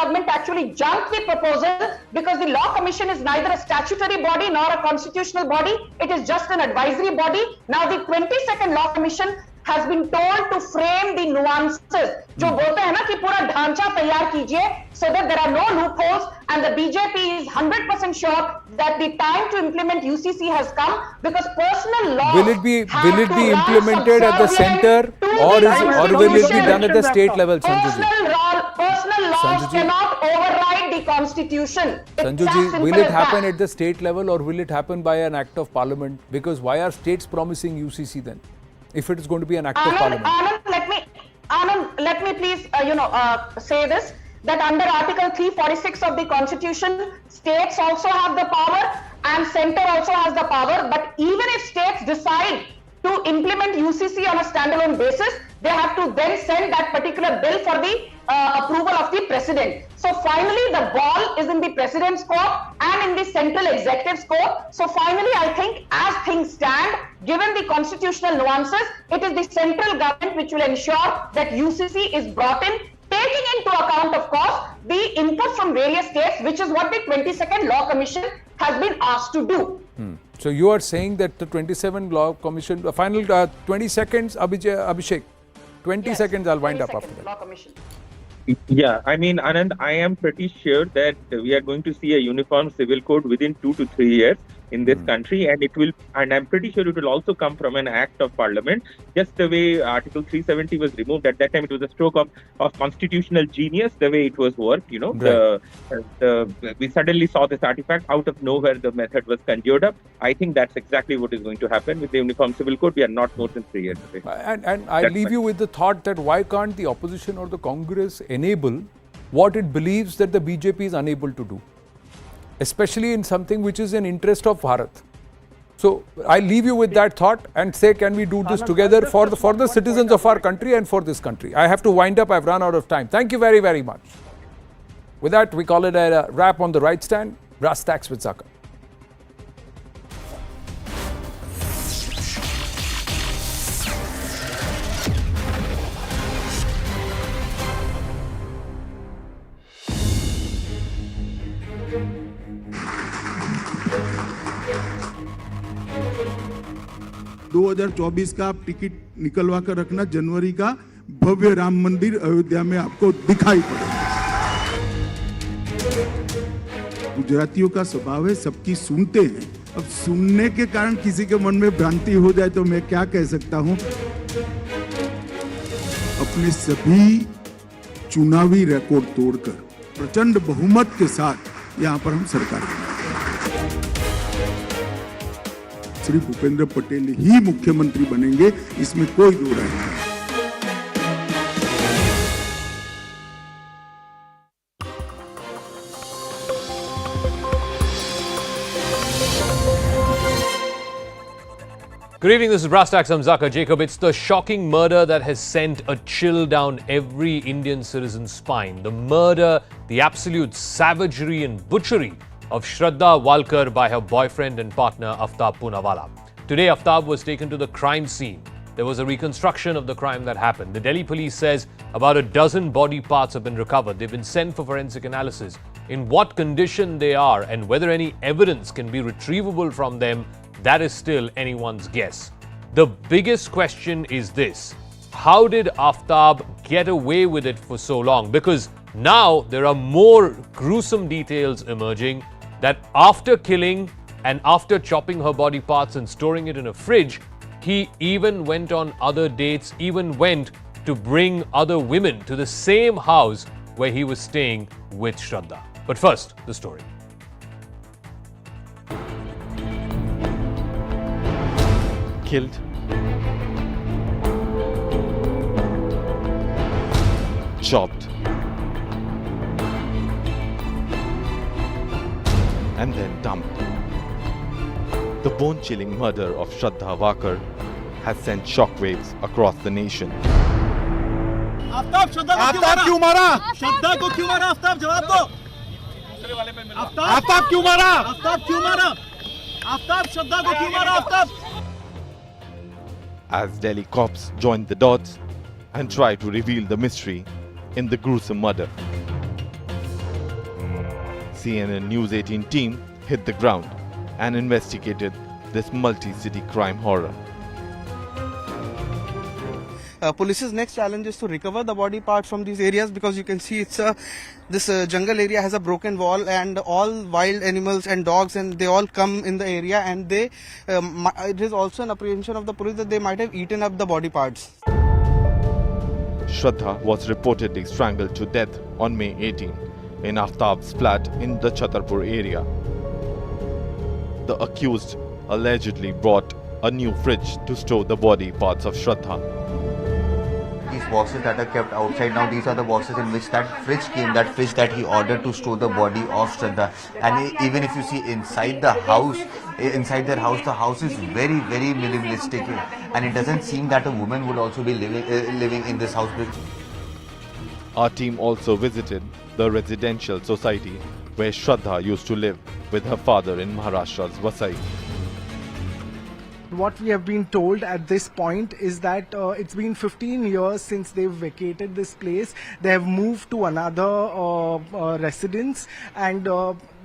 government actually junked the proposal because the Law Commission is neither a statutory body nor a constitutional body. It is just an advisory body. Now the 22nd Law Commission has been told to frame the nuances. जो बोलते हैं ना कि पूरा ढांचा तैयार कीजिए so that there are no loopholes, and the BJP is 100% sure that the time to implement UCC has come because personal law will it be implemented at the center or will it be done at the state level, Sanjuji? Personal laws cannot override the constitution. Sanjuji, will it happen at the state level or will it happen by an act of parliament? Because why are states promising UCC then, if it is going to be an act of parliament? Anand, let me please say this, that under Article 346 of the Constitution, states also have the power and center also has the power. But even if states decide to implement UCC on a standalone basis, they have to then send that particular bill for the approval of the president. So finally, the ball is in the president's court and in the central executive's court. So finally, I think as things stand, given the constitutional nuances, it is the central government which will ensure that UCC is brought in, taking into account, of course, the input from various states, which is what the 22nd Law Commission has been asked to do. So you are saying that the 27th Law Commission, the final 20 seconds, Abhishek, 20 seconds, I'll wind up after that. Law Commission. Yeah, I mean, Anand, I am pretty sure that we are going to see a uniform civil code within 2 to 3 years in this country, and I'm pretty sure it will also come from an act of parliament. Just the way Article 370 was removed at that time, it was a stroke of constitutional genius, the way it was worked, Right. We suddenly saw this artifact out of nowhere, the method was conjured up. I think that's exactly what is going to happen with the uniform civil code. We are not more than 3 years away. And I leave you with the thought that why can't the opposition or the Congress enable what it believes that the BJP is unable to do, especially in something which is in interest of Bharat. So I leave you with that thought and say, can we do this together for the citizens of our country and for this country? I have to wind up. I've run out of time. Thank you very, very much. With that, we call it a wrap on the right stand. Brass Tacks with Zaka. (2024) का आप ticket निकलवा कर रखना, जनवरी का भव्य राम मंदिर अयोध्या में आपको दिखाई पड़ेगा। गुजरातियों का स्वभाव है, सबकी सुनते हैं। अब सुनने के कारण किसी के मन में भ्रांति हो जाए तो मैं क्या कह सकता हूं। अपने सभी चुनावी रिकॉर्ड तोड़कर प्रचंड बहुमत के साथ यहां पर हम सरकार बनाएंगे। श्री भूपेंद्र पटेल ही मुख्यमंत्री बनेंगे, इसमें कोई दो राय नहीं। Good evening, this is Brass Tacks. I'm Zaka Jacob. It's the shocking murder that has sent a chill down every Indian citizen's spine. The murder, the absolute savagery and butchery of Shraddha Walkar by her boyfriend and partner Aftab Poonawala. Today, Aftab was taken to the crime scene. There was a reconstruction of the crime that happened. The Delhi police says about a dozen body parts have been recovered. They've been sent for forensic analysis. In what condition they are and whether any evidence can be retrievable from them, that is still anyone's guess. The biggest question is this: how did Aftab get away with it for so long? Because now there are more gruesome details emerging that after killing and after chopping her body parts and storing it in a fridge, he even went on other dates, even went to bring other women to the same house where he was staying with Shraddha. But first, the story. Killed, chopped, and then dumped. The bone-chilling murder of Shraddha Walkar has sent shockwaves across the nation. Aftab श्रद्धा क्यों मारा? श्रद्धा को क्यों मारा? आफ्ताब जवाब दो। आफ्ताब क्यों मारा? आफ्ताब क्यों मारा? आफ्ताब श्रद्धा को क्यों मारा? Aftab. As Delhi cops joined the dots and tried to reveal the mystery in the gruesome murder. CNN News 18 team hit the ground and investigated this multi-city crime horror. Police's next challenge is to recover the body parts from these areas, because you can see it's this jungle area has a broken wall, and all wild animals and dogs, and they all come in the area, and they it is also an apprehension of the police that they might have eaten up the body parts. Shraddha was reportedly strangled to death on May 18 in Aftab's flat in the Chhatarpur area. The accused allegedly brought a new fridge to store the body parts of Shraddha. These boxes that are kept outside now, these are the boxes in which that fridge came, that fridge that he ordered to store the body of Shraddha. And even if you see inside the house, the house is very, very minimalistic, and it doesn't seem that a woman would also be living in this house. Our team also visited the residential society where Shraddha used to live with her father in Maharashtra's Vasai. What we have been told at this point is that it's been 15 years since they've vacated this place. They have moved to another residence, and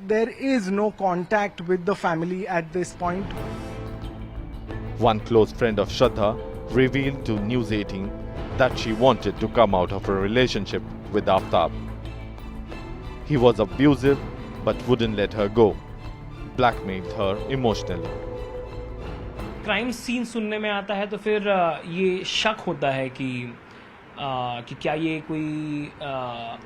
there is no contact with the family at this point. One close friend of Shraddha revealed to News 18 that she wanted to come out of her relationship with Aftab. He was abusive but wouldn't let her go, blackmailed her emotionally. Crime scene सुनने में आता है तो फिर ये शक होता है कि क्या ये कोई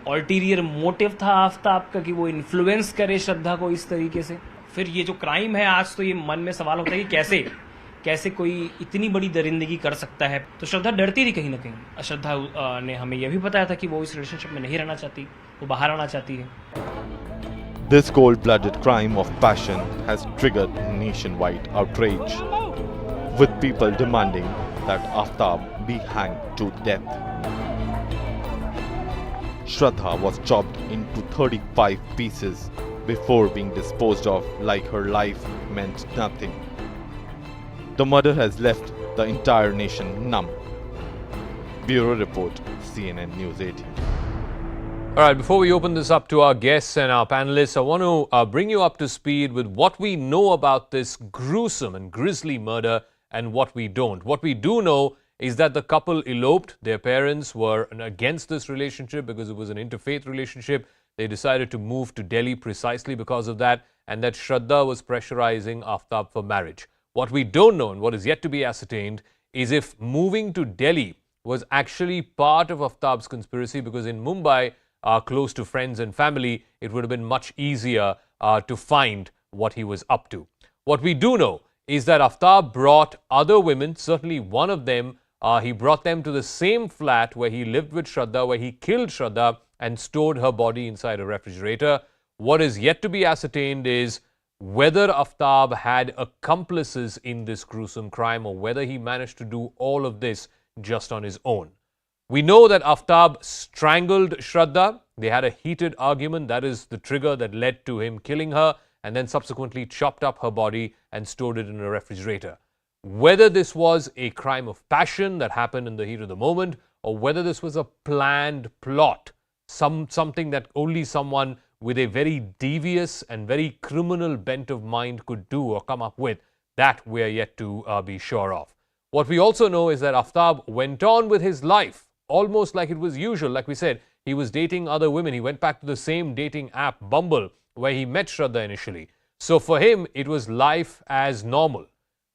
अल्टीरियर मोटिव था आफ्ताब का कि वो इन्फ्लुएंस करे श्रद्धा को इस तरीके से. फिर ये जो क्राइम है, आज तो ये मन में सवाल होता है कि कैसे कोई इतनी बड़ी दरिंदगी कर सकता है. तो श्रद्धा डरती थी कहीं ना कहीं. श्रद्धा ने हमें यह भी बताया था कि वो इस रिलेशनशिप में नहीं रहना चाहती, वो बाहर आना चाहती है. This cold-blooded crime of passion has triggered nationwide outrage, with people demanding that Aftab be hanged to death. Shraddha was chopped into 35 pieces before being disposed of like her life meant nothing. The murder has left the entire nation numb. Bureau Report, CNN News 18. All right, before we open this up to our guests and our panelists, I want to bring you up to speed with what we know about this gruesome and grisly murder and what we don't. What we do know is that the couple eloped. Their parents were against this relationship because it was an interfaith relationship. They decided to move to Delhi precisely because of that, and that Shraddha was pressurizing Aftab for marriage. What we don't know, and what is yet to be ascertained, is if moving to Delhi was actually part of Aftab's conspiracy, because in Mumbai, close to friends and family, it would have been much easier to find what he was up to. What we do know is that Aftab brought other women, certainly one of them, he brought them to the same flat where he lived with Shraddha, where he killed Shraddha and stored her body inside a refrigerator. What is yet to be ascertained is whether Aftab had accomplices in this gruesome crime, or whether he managed to do all of this just on his own. We know that Aftab strangled Shraddha. They had a heated argument. That is the trigger that led to him killing her, and then subsequently chopped up her body and stored it in a refrigerator. Whether this was a crime of passion that happened in the heat of the moment, or whether this was a planned plot, something that only someone with a very devious and very criminal bent of mind could do or come up with, that we are yet to be sure of. What we also know is that Aftab went on with his life almost like it was usual. Like we said, he was dating other women. He went back to the same dating app, Bumble, where he met Shraddha initially. So for him, it was life as normal.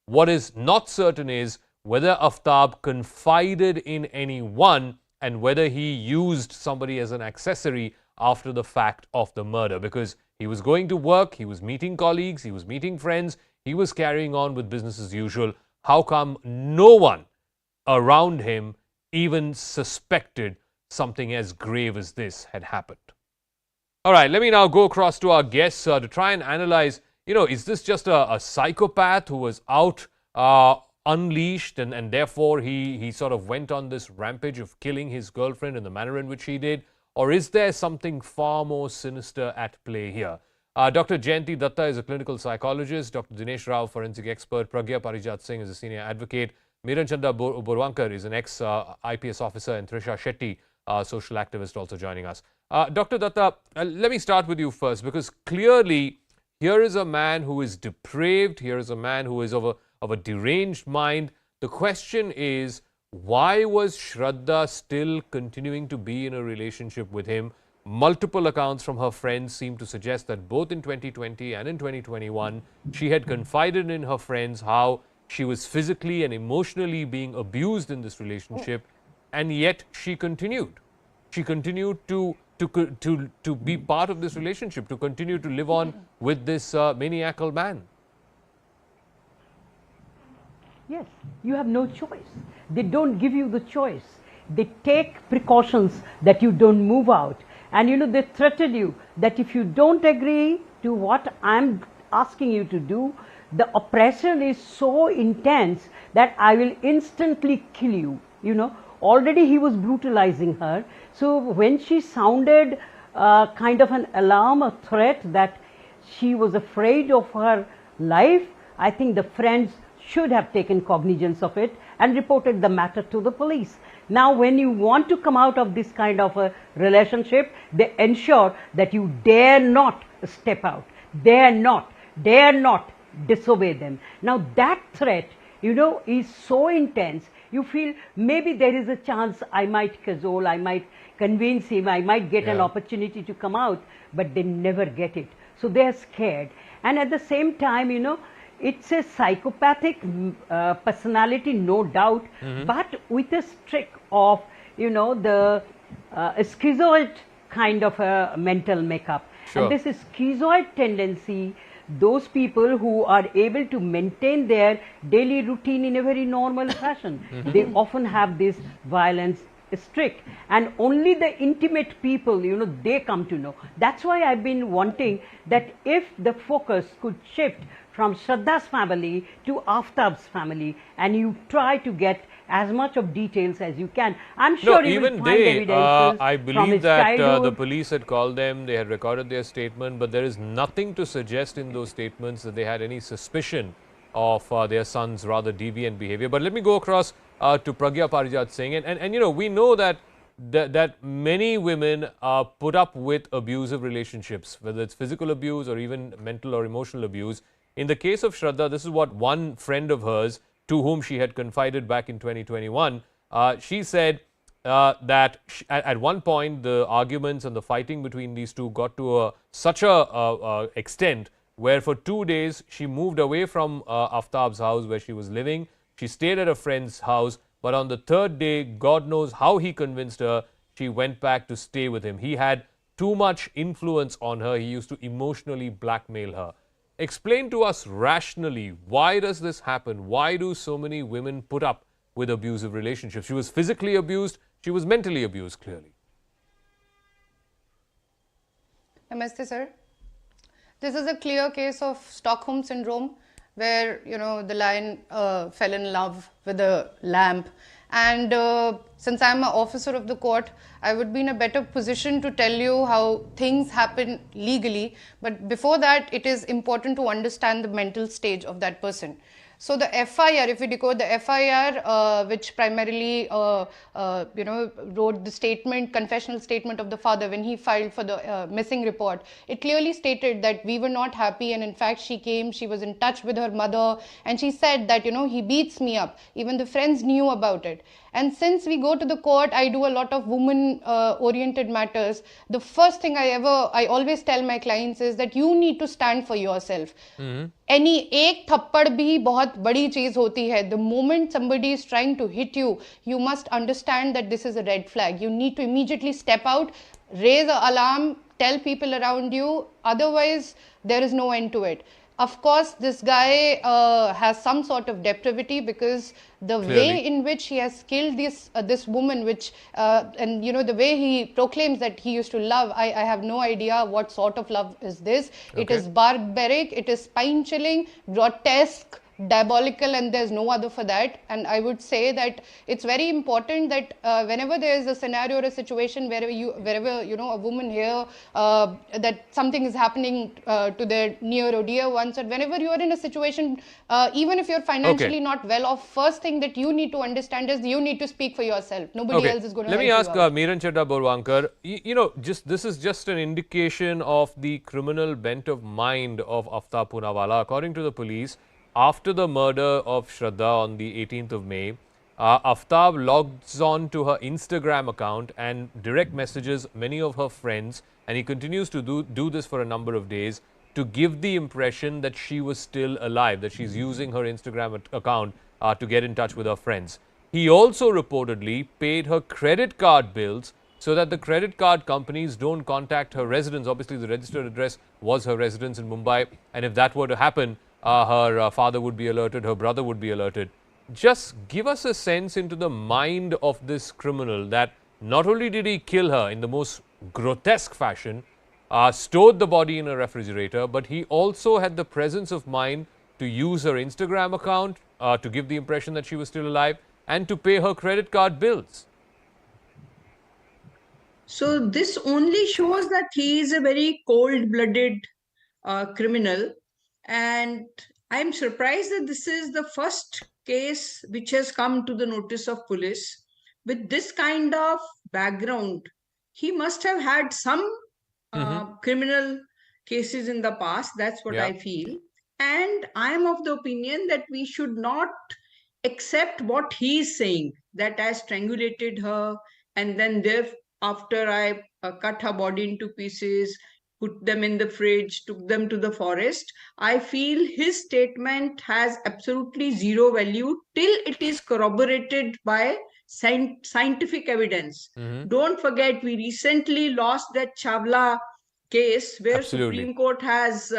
What is not certain is whether Aftab confided in anyone and whether he used somebody as an accessory after the fact of the murder, because he was going to work, he was meeting colleagues, he was meeting friends, he was carrying on with business as usual. How come no one around him even suspected something as grave as this had happened? All right, let me now go across to our guests to try and analyze, is this just a psychopath who was out unleashed and therefore he sort of went on this rampage of killing his girlfriend in the manner in which he did? Or is there something far more sinister at play here? Dr. Jayanti Datta is a clinical psychologist. Dr. Dinesh Rao, forensic expert. Pragya Parijat Singh is a senior advocate. Miran Chanda Borwankar is an ex-IPS officer. And Trisha Shetty, social activist, also joining us. Dr. Datta, let me start with you first, because clearly here is a man who is depraved, here is a man who is of a deranged mind. The question is, why was Shraddha still continuing to be in a relationship with him? Multiple accounts from her friends seem to suggest that both in 2020 and in 2021, she had confided in her friends how she was physically and emotionally being abused in this relationship, and yet she continued. She continued to be part of this relationship, to continue to live on with this maniacal man. Yes, you have no choice. They don't give you the choice. They take precautions that you don't move out. And you know, they threaten you that if you don't agree to what I'm asking you to do, the oppression is so intense that I will instantly kill you. You know, already he was brutalizing her. So when she sounded kind of an alarm, a threat that she was afraid of her life, I think the friends should have taken cognizance of it and reported the matter to the police. Now, when you want to come out of this kind of a relationship, they ensure that you dare not step out, dare not disobey them. Now, that threat, you know, is so intense. You feel maybe there is a chance I might cajole, I might convince him, I might get an opportunity to come out, but they never get it. So they are scared. And at the same time, you know, it's a psychopathic personality, no doubt, but with a streak of, you know, the schizoid kind of a mental makeup. Sure. And this schizoid tendency, those people who are able to maintain their daily routine in a very normal fashion, they often have this violence streak, and only the intimate people, you know, they come to know. That's why I've been wanting that if the focus could shift from Shraddha's family to Aftab's family, and you try to get as much of details as you can. I'm sure you will find evidences I from believe his that the childhood. police had called them, they had recorded their statement, but there is nothing to suggest in those statements that they had any suspicion of their son's rather deviant behavior. But let me go across to Pragya Parijat Singh, and you know, we know that that many women put up with abusive relationships, whether it's physical abuse or even mental or emotional abuse. In the case of Shraddha, this is what one friend of hers, to whom she had confided back in 2021, she said that at one point the arguments and the fighting between these two got to such a extent where for 2 days she moved away from Aftab's house where she was living. She stayed at a friend's house, but on the third day, God knows how he convinced her, she went back to stay with him. He had too much influence on her. He used to emotionally blackmail her. Explain to us rationally, why does this happen? Why do so many women put up with abusive relationships? She was physically abused. She was mentally abused, clearly. Namaste, sir. This is a clear case of Stockholm syndrome, where, you know, the lion fell in love with the lamb. And since I'm an officer of the court, I would be in a better position to tell you how things happen legally. But before that, it is important to understand the mental stage of that person. So the FIR, if we decode the FIR, which primarily, you know, wrote the statement, confessional statement of the father when he filed for the missing report, it clearly stated that we were not happy, and in fact she came, she was in touch with her mother, and she said that, you know, he beats me up. Even the friends knew about it. And since we go to the court, I do a lot of woman-oriented matters. The first thing I always tell my clients is that you need to stand for yourself. Any एक थप्पड़ भी बहुत बड़ी चीज होती है. The moment somebody is trying to hit you, you must understand that this is a red flag. You need to immediately step out, raise an alarm, tell people around you. Otherwise, there is no end to it. Of course, this guy has some sort of depravity, because the way in which he has killed this woman, which and you know, the way he proclaims that he used to love, I have no idea what sort of love is this. It is barbaric, it is spine chilling, grotesque, diabolical and there's no other for that. And I would say that it's very important that whenever there is a scenario or a situation wherever you know a woman hear that something is happening to their near or dear ones, or whenever you are in a situation, even if you're financially not well off, first thing that you need to understand is you need to speak for yourself. Nobody else is going to Let help me ask you out. Shraddha Walkar, you know, this is just an indication of the criminal bent of mind of Aftab Poonawalla. According to the police, after the murder of Shraddha on the 18th of May, Aftab logs on to her Instagram account and direct messages many of her friends, and he continues to do this for a number of days to give the impression that she was still alive, that she's using her Instagram account to get in touch with her friends. He also reportedly paid her credit card bills so that the credit card companies don't contact her residence. Obviously, the registered address was her residence in Mumbai, and if that were to happen, her father would be alerted, her brother would be alerted. Just give us a sense into the mind of this criminal, that not only did he kill her in the most grotesque fashion, stored the body in a refrigerator, but he also had the presence of mind to use her Instagram account to give the impression that she was still alive and to pay her credit card bills. So this only shows that he is a very cold-blooded criminal, and I'm surprised that this is the first case which has come to the notice of police with this kind of background. He must have had some criminal cases in the past. That's what I feel. And I am of the opinion that we should not accept what he is saying, that I strangulated her and then thereafter I cut her body into pieces, put them in the fridge, took them to the forest. I feel his statement has absolutely zero value till it is corroborated by scientific evidence. Don't forget, we recently lost that Chawla case where Supreme Court has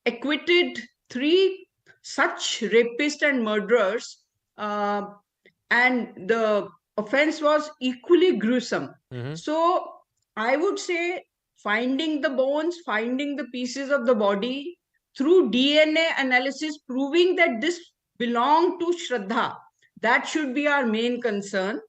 acquitted 3 such rapists and murderers, and the offense was equally gruesome. So I would say finding the bones, finding the pieces of the body through DNA analysis, proving that this belonged to Shraddha, that should be our main concern.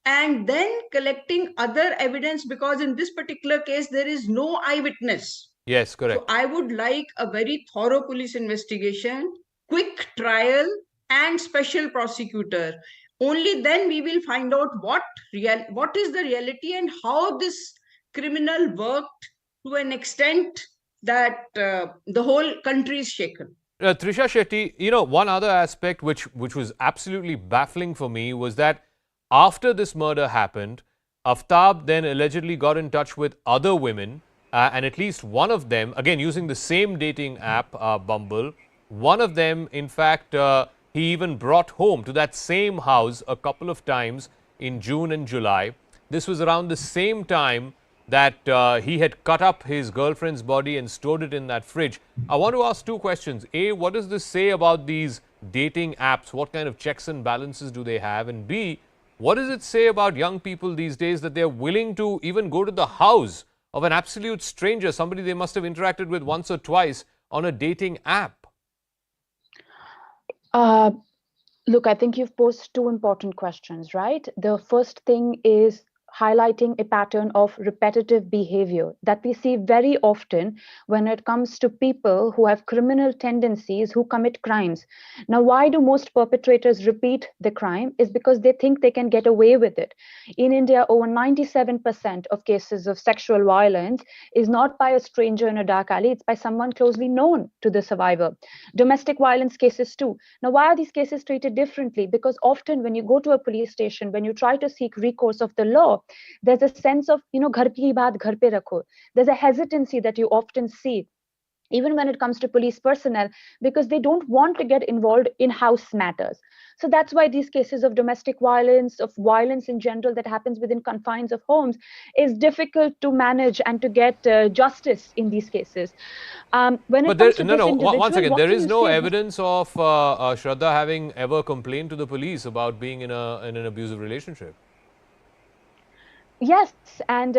And then collecting other evidence, because in this particular case, there is no eyewitness. Yes, correct. So I would like a very thorough police investigation, quick trial, and special prosecutor. Only then we will find out what is the reality and how this criminal worked to an extent that the whole country is shaken. Trisha Shetty, you know, one other aspect which was absolutely baffling for me was that after this murder happened, Aftab then allegedly got in touch with other women, and at least one of them, again using the same dating app, Bumble, one of them, in fact, he even brought home to that same house a couple of times in June and July. This was around the same time that he had cut up his girlfriend's body and stored it in that fridge. I want to ask 2 questions. A, what does this say about these dating apps? What kind of checks and balances do they have? And B, what does it say about young people these days that they're willing to even go to the house of an absolute stranger, somebody they must have interacted with once or twice on a dating app? Look, I think you've posed 2 important questions, right? The first thing is highlighting a pattern of repetitive behavior that we see very often when it comes to people who have criminal tendencies, who commit crimes. Now, why do most perpetrators repeat the crime? Is because they think they can get away with it. In India, over 97% of cases of sexual violence is not by a stranger in a dark alley, it's by someone closely known to the survivor. Domestic violence cases too. Now, why are these cases treated differently? Because often when you go to a police station, when you try to seek recourse of the law, there's a sense of, ghar ki baat ghar pe rakho. There's a hesitancy that you often see, even when it comes to police personnel, because they don't want to get involved in house matters. So that's why these cases of domestic violence, of violence in general that happens within confines of homes, is difficult to manage and to get justice in these cases. When it comes to one second. There is no evidence of Shraddha having ever complained to the police about being in an abusive relationship. Yes, and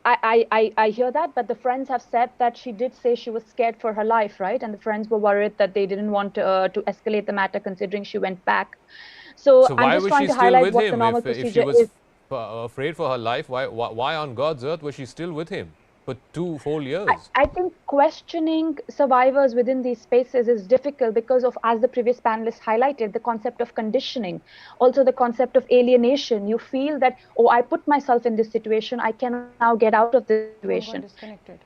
I hear that, but the friends have said that she did say she was scared for her life, right? And the friends were worried that they didn't want to escalate the matter, considering she went back. So So I'm why just was trying she to still highlight with what the him? normal If she procedure was is. afraid for her life, why on God's earth was she still with him for 2 whole years? I think questioning survivors within these spaces is difficult because of, as the previous panelists highlighted, the concept of conditioning, also the concept of alienation. You feel that, oh, I put myself in this situation, I can now get out of this situation.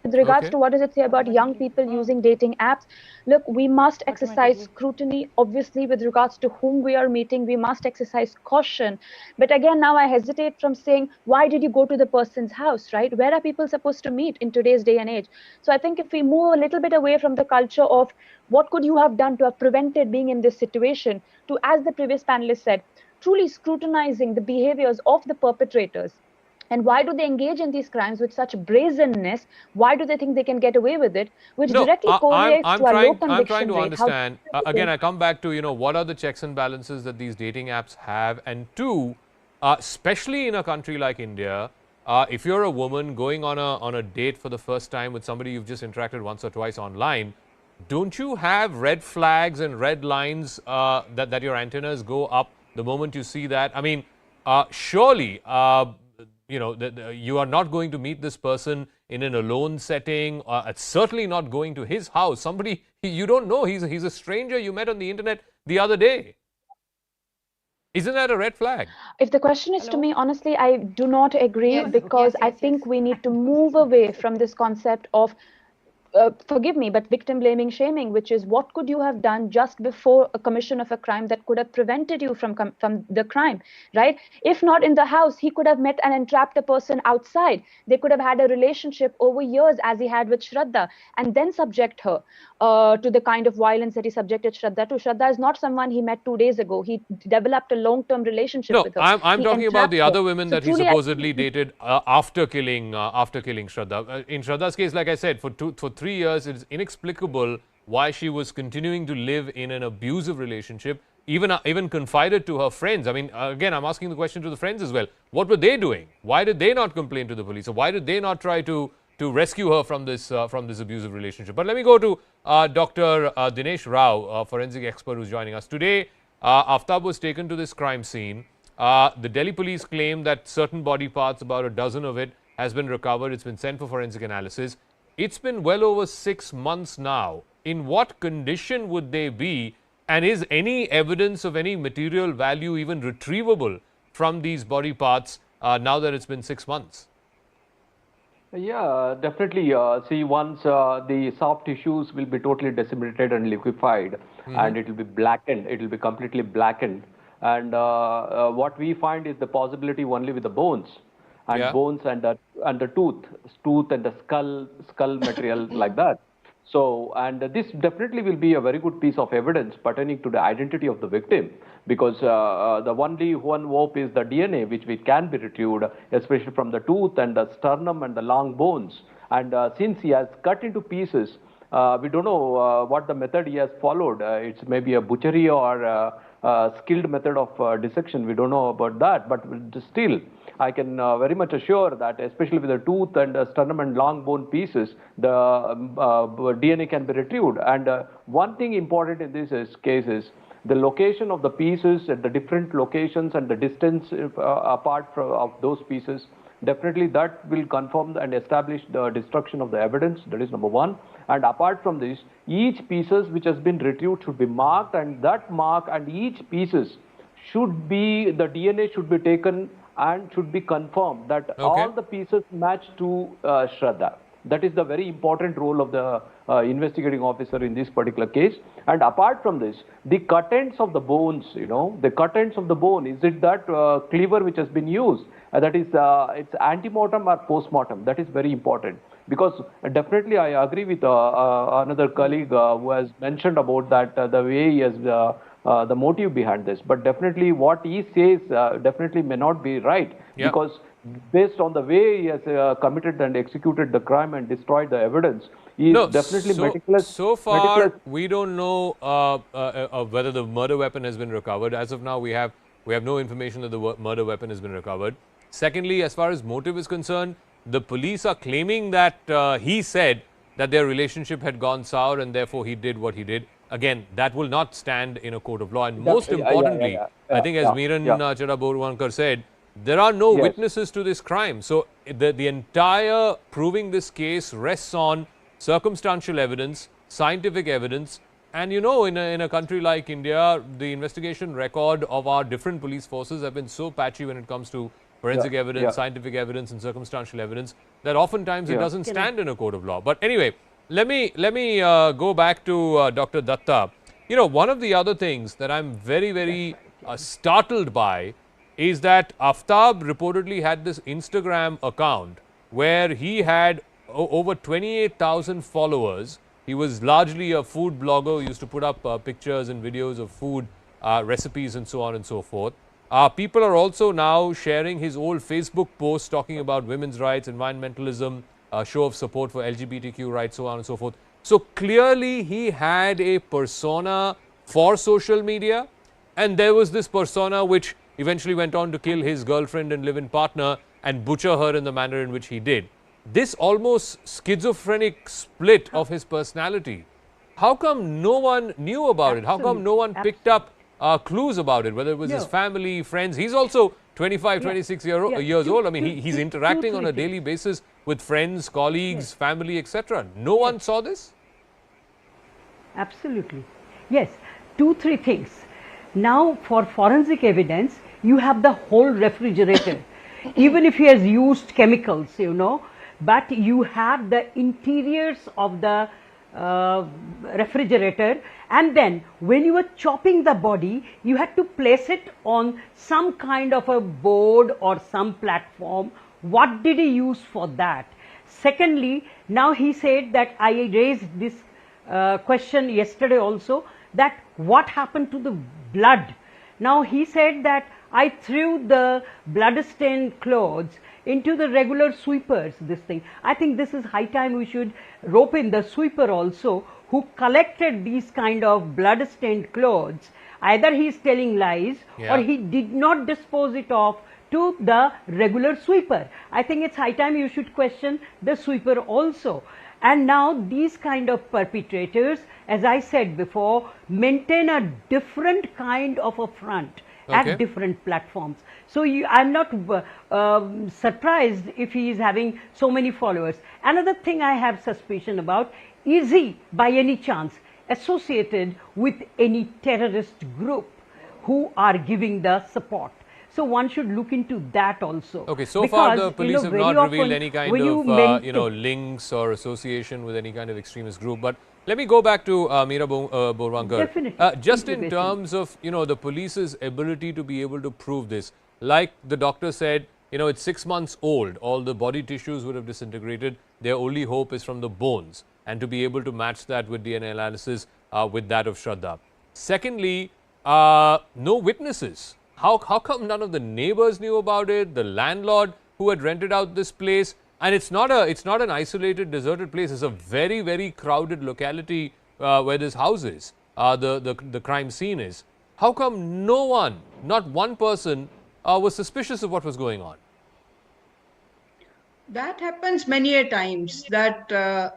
With regards to what does it say about young people using dating apps, look, we must exercise scrutiny, obviously, with regards to whom we are meeting. We must exercise caution. But again, now I hesitate from saying, why did you go to the person's house, right? Where are people supposed to meet in today's day and age? So I think if we move a little bit away from the culture of what could you have done to have prevented being in this situation, to, as the previous panelist said, truly scrutinizing the behaviors of the perpetrators. And why do they engage in these crimes with such brazenness? Why do they think they can get away with it? Which directly correlates to our low conviction I'm trying to rate. understand. Again, I come back to, what are the checks and balances that these dating apps have? And two, especially in a country like India, if you're a woman going on a date for the first time with somebody you've just interacted once or twice online, don't you have red flags and red lines that your antennas go up the moment you see that? I mean, surely, you are not going to meet this person in an alone setting. It's certainly not going to his house. Somebody you don't know. He's a stranger you met on the internet the other day. Isn't that a red flag? If the question is to me, honestly, I do not agree, because I think we need to move away from this concept of forgive me, but victim blaming, shaming, which is what could you have done just before a commission of a crime that could have prevented you from the crime, right? If not in the house, he could have met and entrapped a person outside. They could have had a relationship over years, as he had with Shraddha, and then subject her to the kind of violence that he subjected Shraddha to. Shraddha is not someone he met 2 days ago. He developed a long-term relationship with her. I'm talking about the other her. women that he supposedly dated after killing Shraddha. In Shraddha's case, like I said, for 3 years, it is inexplicable why she was continuing to live in an abusive relationship, even confided to her friends. I mean, again, I'm asking the question to the friends as well. What were they doing? Why did they not complain to the police? Or why did they not try to rescue her from this abusive relationship? But let me go to Dr. Dinesh Rao, forensic expert who's joining us. Today, Aftab was taken to this crime scene. The Delhi police claim that certain body parts, about a dozen of it, has been recovered. It's been sent for forensic analysis. It's been well over 6 months now. In what condition would they be? And is any evidence of any material value even retrievable from these body parts now that it's been 6 months? Yeah, definitely. See, once the soft tissues will be totally decimated and liquefied, and it will be blackened, it will be completely blackened. And what we find is the possibility only with the bones. And bones and the tooth and the skull material like that. So, and this definitely will be a very good piece of evidence pertaining to the identity of the victim, because the only one hope is the DNA, which can be retrieved, especially from the tooth and the sternum and the long bones. And since he has cut into pieces, we don't know what the method he has followed. It's maybe a butchery or a skilled method of dissection. We don't know about that, but still, I can very much assure that, especially with the tooth and sternum and long bone pieces, the DNA can be retrieved. And one thing important in this case is the location of the pieces at the different locations and the distance apart of those pieces. Definitely that will confirm and establish the destruction of the evidence. That is number one. And apart from this, each pieces which has been retrieved should be marked, and that mark and each pieces should be, the DNA should be taken and should be confirmed that all the pieces match to Shraddha. That is the very important role of the investigating officer in this particular case. And apart from this, the contents of the bones, the contents of the bone, is it that cleaver which has been used? That is, it's antemortem or postmortem. That is very important. Because definitely I agree with another colleague who has mentioned about that the way he has the motive behind this, but definitely what he says definitely may not be right, because based on the way he has committed and executed the crime and destroyed the evidence, he is definitely meticulous. So far, we don't know whether the murder weapon has been recovered. As of now, we have no information that the murder weapon has been recovered. Secondly, as far as motive is concerned, the police are claiming that he said that their relationship had gone sour and therefore he did what he did. Again, that will not stand in a court of law. And most importantly, I think as Miran Shraddha Walkar said, there are no witnesses to this crime. So the entire proving this case rests on circumstantial evidence, scientific evidence. And you know, in a country like India, the investigation record of our different police forces have been so patchy when it comes to forensic evidence, scientific evidence and circumstantial evidence that oftentimes it doesn't stand in a court of law. But anyway, let me go back to Dr. Datta. You know, one of the other things that I'm very startled by is that Aftab reportedly had this Instagram account where he had over 28,000 followers. He was largely a food blogger who used to put up pictures and videos of food recipes and so on and so forth. People are also now sharing his old Facebook posts talking about women's rights, environmentalism, show of support for LGBTQ rights, so on and so forth. So clearly he had a persona for social media, and there was this persona which eventually went on to kill his girlfriend and live-in partner and butcher her in the manner in which he did. This almost schizophrenic split of his personality, how come no one knew about it? How come no one picked up clues about it, whether it was his family, friends? He's also 25, 26 years old. I mean, he's interacting on a daily basis with friends, colleagues, family, etc. No one saw this? Absolutely. Yes, 2-3 things. Now, for forensic evidence, you have the whole refrigerator. Even if he has used chemicals, you know, but you have the interiors of the refrigerator, and then when you were chopping the body, you had to place it on some kind of a board or some platform. What did he use for that? Secondly, now he said that I raised this question yesterday also, that what happened to the blood? Now he said that I threw the blood-stained clothes into the regular sweepers, this thing. I think this is high time we should rope in the sweeper also, who collected these kind of blood-stained clothes. Either he is telling lies or he did not dispose it off to the regular sweeper. I think it's high time you should question the sweeper also. And now these kind of perpetrators, as I said before, maintain a different kind of a front at different platforms. So I'm not surprised if he is having so many followers. Another thing I have suspicion about, is he by any chance associated with any terrorist group who are giving the support? So one should look into that also. Okay, so far the police have not revealed any kind of links or association with any kind of extremist group. But let me go back to Meera Borwankar. Definitely. Just in terms of, the police's ability to be able to prove this, like the doctor said, it's 6 months old, all the body tissues would have disintegrated. Their only hope is from the bones, and to be able to match that with DNA analysis with that of Shraddha. Secondly, no witnesses. How come none of the neighbors knew about it? The landlord who had rented out this place, and it's not an isolated, deserted place. It's a very crowded locality where this house is, the crime scene is. How come no one, not one person, was suspicious of what was going on? That happens many a times. That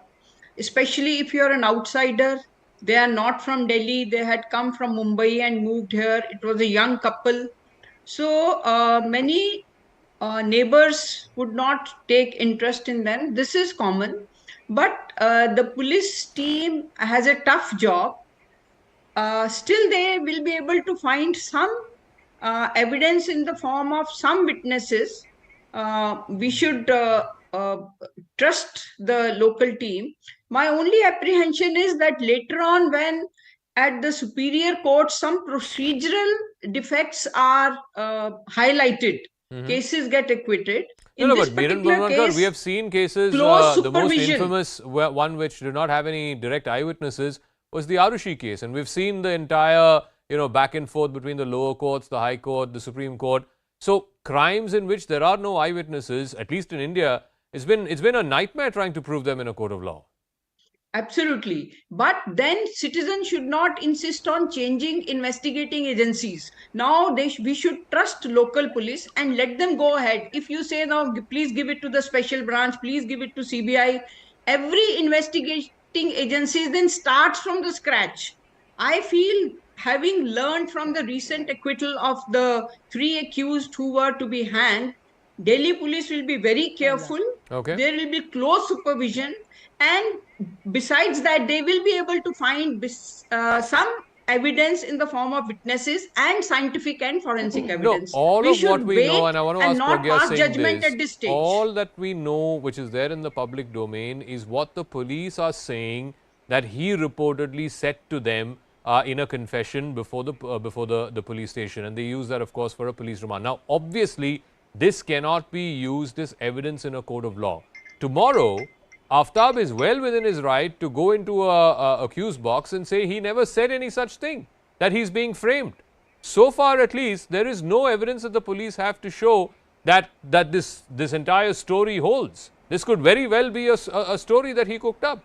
especially if you're an outsider. They are not from Delhi. They had come from Mumbai and moved here. It was a young couple. So many neighbors would not take interest in them. This is common. But the police team has a tough job. Still, they will be able to find some evidence in the form of some witnesses. We should trust the local team. My only apprehension is that later on, when at the superior court some procedural defects are highlighted, cases get acquitted. No, but Meera Borwankar, we have seen cases, the most infamous one which did not have any direct eyewitnesses was the Arushi case, and we've seen the entire back and forth between the lower courts, the High Court, the Supreme Court. So crimes in which there are no eyewitnesses, at least in India, it's been a nightmare trying to prove them in a court of law. Absolutely. But then citizens should not insist on changing investigating agencies. Now we should trust local police and let them go ahead. If you say now, please give it to the special branch, please give it to CBI, every investigating agency then starts from the scratch. I feel, having learned from the recent acquittal of the 3 accused who were to be hanged, Delhi police will be very careful. Okay. There will be close supervision, and besides that, they will be able to find some evidence in the form of witnesses and scientific and forensic evidence. No, all we of what we wait know, and I want to ask not Pragya pass Singh judgment this, at this stage. all that we know which is there in the public domain is what the police are saying that he reportedly said to them in a confession before the police station, and they use that, of course, for a police remand. Now, obviously, this cannot be used as evidence in a court of law. Tomorrow, Aftab is well within his right to go into a accused box and say he never said any such thing, that he's being framed. So far, at least, there is no evidence that the police have to show that this entire story holds. This could very well be a story that he cooked up.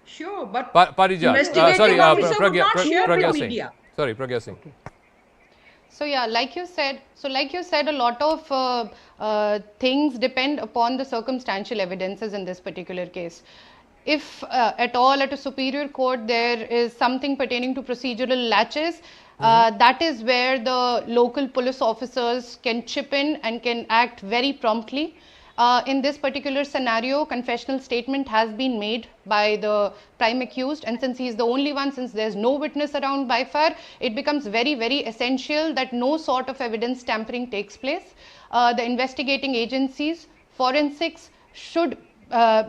Sure, but Parijat, investigating officer would not share with Pragya the Singh. media. Sorry, Pragya Singh. So yeah, like you said, a lot of things depend upon the circumstantial evidences in this particular case. If at all at a superior court there is something pertaining to procedural latches, that is where the local police officers can chip in and can act very promptly. In this particular scenario, confessional statement has been made by the prime accused, and since he is the only one, since there is no witness around by far, it becomes very, very essential that no sort of evidence tampering takes place. The investigating agencies, forensics should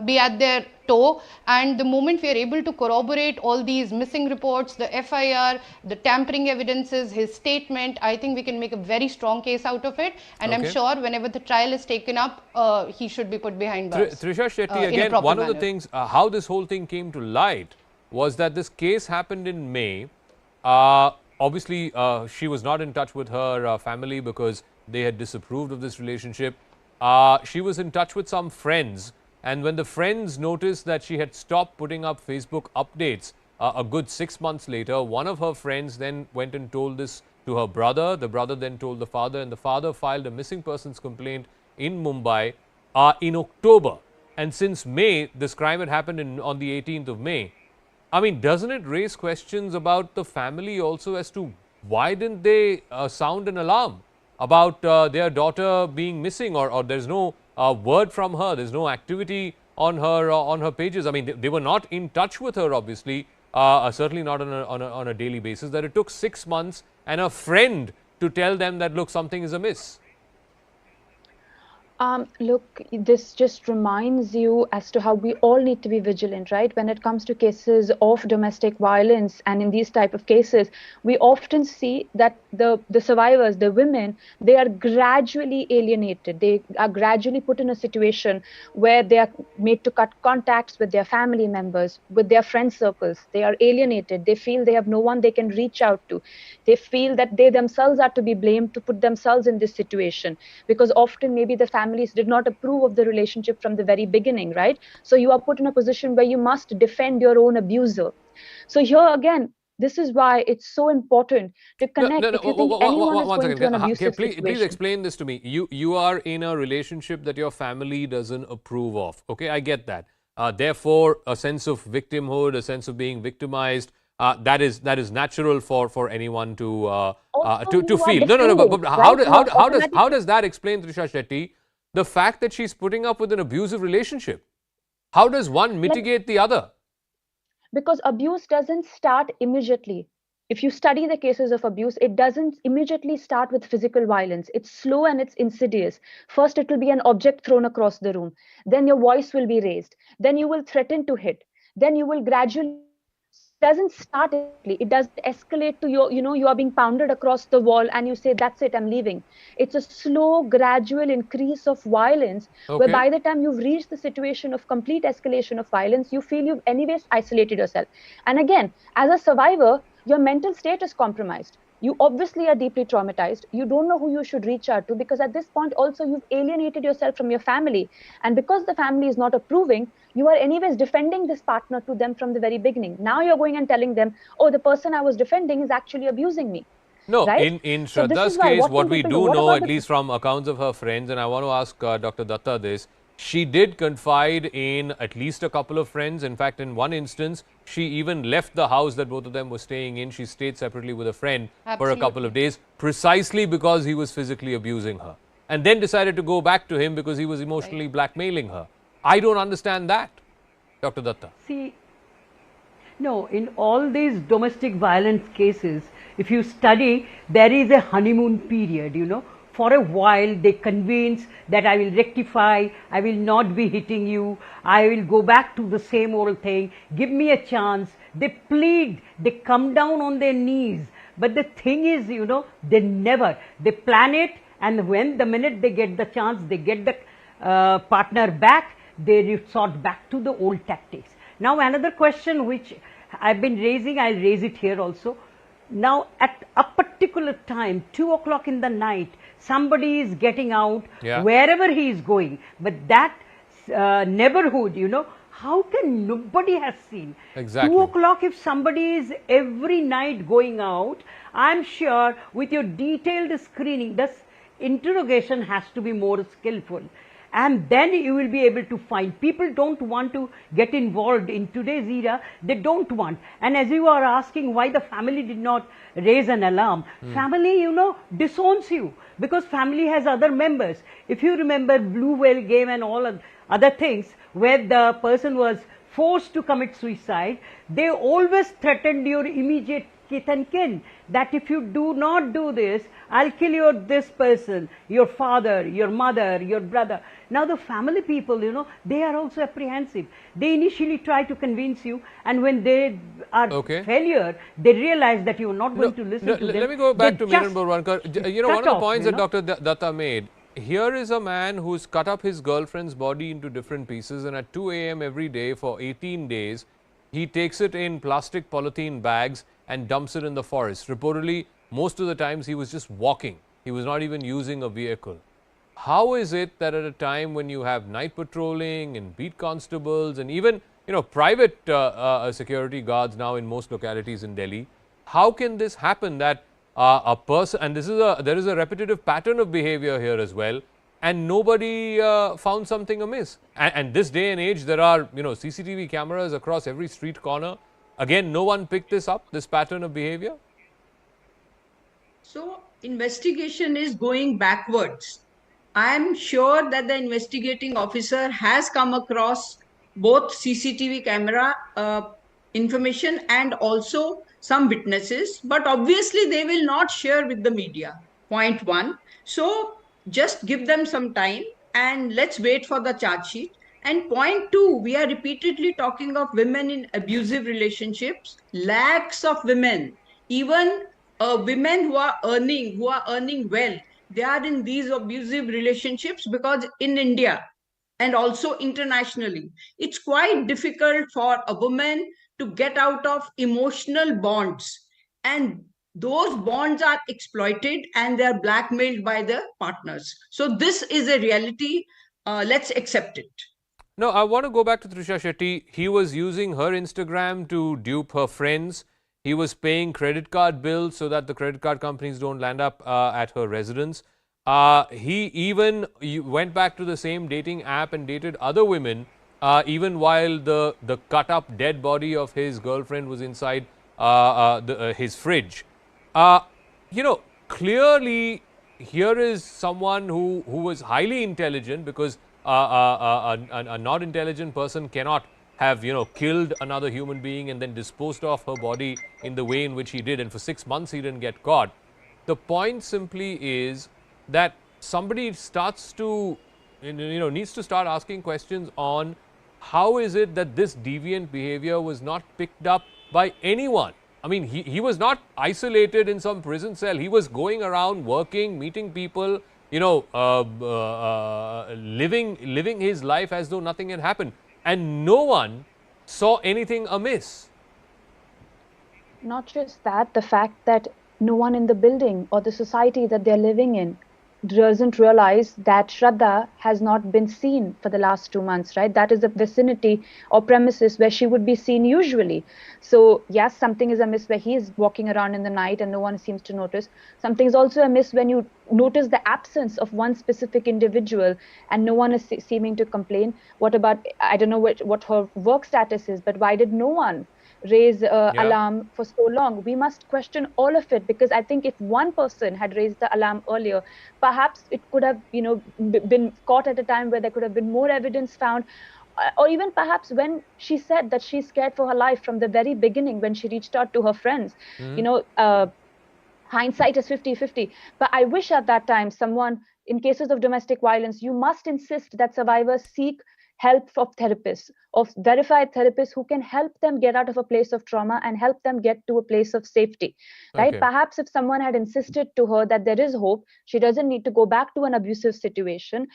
be at their toe, and the moment we are able to corroborate all these missing reports, the FIR, the tampering evidences, his statement, I think we can make a very strong case out of it, and I'm sure whenever the trial is taken up, he should be put behind bars. Trisha Shetty, again, one of the things, how this whole thing came to light was that this case happened in May. Obviously, she was not in touch with her family because they had disapproved of this relationship. She was in touch with some friends. And when the friends noticed that she had stopped putting up Facebook updates a good 6 months later, one of her friends then went and told this to her brother. The brother then told the father, and the father filed a missing persons complaint in Mumbai in October. And since May, this crime had happened on the 18th of May. I mean, doesn't it raise questions about the family also as to why didn't they sound an alarm about their daughter being missing, or there's no word from her, there's no activity on her pages. I mean, they were not in touch with her, obviously, certainly not on a daily basis, that it took 6 months and a friend to tell them that, look, something is amiss. Look, this just reminds you as to how we all need to be vigilant, right? When it comes to cases of domestic violence, and in these type of cases, we often see that the survivors, the women, they are gradually alienated. They are gradually put in a situation where they are made to cut contacts with their family members, with their friend circles. They are alienated. They feel they have no one they can reach out to. They feel that they themselves are to be blamed to put themselves in this situation, because often maybe the families did not approve of the relationship from the very beginning, right? So you are put in a position where you must defend your own abuser. So here again, this is why it's so important to connect. If you think anyone is going through an abusive situation, please explain this to me. You are in a relationship that your family doesn't approve of. Okay, I get that. Therefore, a sense of victimhood, a sense of being victimized, that is natural for anyone to feel. No. But how does that explain, Trisha Shetty, the fact that she's putting up with an abusive relationship? How does one mitigate the other? Because abuse doesn't start immediately. If you study the cases of abuse, it doesn't immediately start with physical violence. It's slow and it's insidious. First, it will be an object thrown across the room. Then your voice will be raised. Then you will threaten to hit. Then you will gradually... It doesn't start immediately. It doesn't escalate to you are being pounded across the wall and you say, that's it, I'm leaving. It's a slow, gradual increase of violence, where by the time you've reached the situation of complete escalation of violence, you feel you've anyways isolated yourself. And again, as a survivor, your mental state is compromised. You obviously are deeply traumatized. You don't know who you should reach out to, because at this point also you've alienated yourself from your family. And because the family is not approving, you are anyways defending this partner to them from the very beginning. Now you're going and telling them, oh, the person I was defending is actually abusing me. No, right? in So this Shraddha's is why, case, what can we people do What know, about at least from accounts of her friends, and I want to ask Dr. Datta this, she did confide in at least a couple of friends. In fact, in one instance, she even left the house that both of them were staying in. She stayed separately with a friend for a couple of days, precisely because he was physically abusing her. And then decided to go back to him because he was emotionally blackmailing her. I don't understand that, Dr. Datta. See, no, in all these domestic violence cases, if you study, there is a honeymoon period, you know. For a while, they convince that I will rectify, I will not be hitting you, I will go back to the same old thing, give me a chance. They plead, they come down on their knees. But the thing is, you know, they plan it, and when the minute they get the chance, they get the partner back, they resort back to the old tactics. Now, another question which I've been raising, I'll raise it here also. Now, at a particular time, 2 o'clock in the night, somebody is getting out wherever he is going. But that neighborhood, you know, how can nobody has seen? Exactly. 2 o'clock, if somebody is every night going out, I'm sure with your detailed screening, this interrogation has to be more skillful. And then you will be able to find. People don't want to get involved in today's era. They don't want. And as you are asking why the family did not raise an alarm, family, you know, disowns you because family has other members. If you remember Blue Whale game and all other things where the person was forced to commit suicide, they always threatened your immediate kith and kin that if you do not do this, I'll kill this person, your father, your mother, your brother. Now the family people, you know, they are also apprehensive. They initially try to convince you, and when they are failure, they realize that you are not going to listen to them. Let me go back to Miran Borwankar. You know, one of the points that Dr. Datta made, here is a man who's cut up his girlfriend's body into different pieces, and at 2 a.m. every day for 18 days, he takes it in plastic polythene bags and dumps it in the forest. Reportedly, most of the times he was just walking. He was not even using a vehicle. How is it that at a time when you have night patrolling and beat constables and even, you know, private security guards now in most localities in Delhi, how can this happen that a person, and there is a repetitive pattern of behavior here as well, and nobody found something amiss? And this day and age, there are, you know, CCTV cameras across every street corner. Again, no one picked this up, this pattern of behavior? So, investigation is going backwards. I am sure that the investigating officer has come across both CCTV camera information and also some witnesses, but obviously they will not share with the media. Point one. So, just give them some time and let's wait for the charge sheet. And point two, we are repeatedly talking of women in abusive relationships, lakhs of women, even women who are earning well, they are in these abusive relationships because in India and also internationally, it's quite difficult for a woman to get out of emotional bonds, and those bonds are exploited and they are blackmailed by the partners. So this is a reality. Let's accept it. No, I want to go back to Trisha Shetty. He was using her Instagram to dupe her friends. He was paying credit card bills so that the credit card companies don't land up at her residence. He even went back to the same dating app and dated other women, even while the cut up dead body of his girlfriend was inside his fridge. You know, clearly here is someone who was highly intelligent, because a not intelligent person cannot have, you know, killed another human being and then disposed of her body in the way in which he did, and for 6 months he didn't get caught. The point simply is that somebody starts to, you know, needs to start asking questions on how is it that this deviant behavior was not picked up by anyone. I mean, he was not isolated in some prison cell. He was going around working, meeting people, you know, living his life as though nothing had happened. And no one saw anything amiss. Not just that, the fact that no one in the building or the society that they're living in doesn't realize that Shraddha has not been seen for the last 2 months, right? That is the vicinity or premises where she would be seen usually. So yes, something is amiss where he is walking around in the night and no one seems to notice. Something is also amiss when you notice the absence of one specific individual and no one is seeming to complain. What about, I don't know what her work status is, but why did no one raise alarm for so long? We must question all of it, because I think if one person had raised the alarm earlier, perhaps it could have, been caught at a time where there could have been more evidence found. Or even perhaps when she said that she's scared for her life from the very beginning, when she reached out to her friends, hindsight is 50-50. But I wish at that time someone, in cases of domestic violence, you must insist that survivors seek help of therapists, of verified therapists who can help them get out of a place of trauma and help them get to a place of safety, right? Okay. Perhaps if someone had insisted to her that there is hope, she doesn't need to go back to an abusive situation.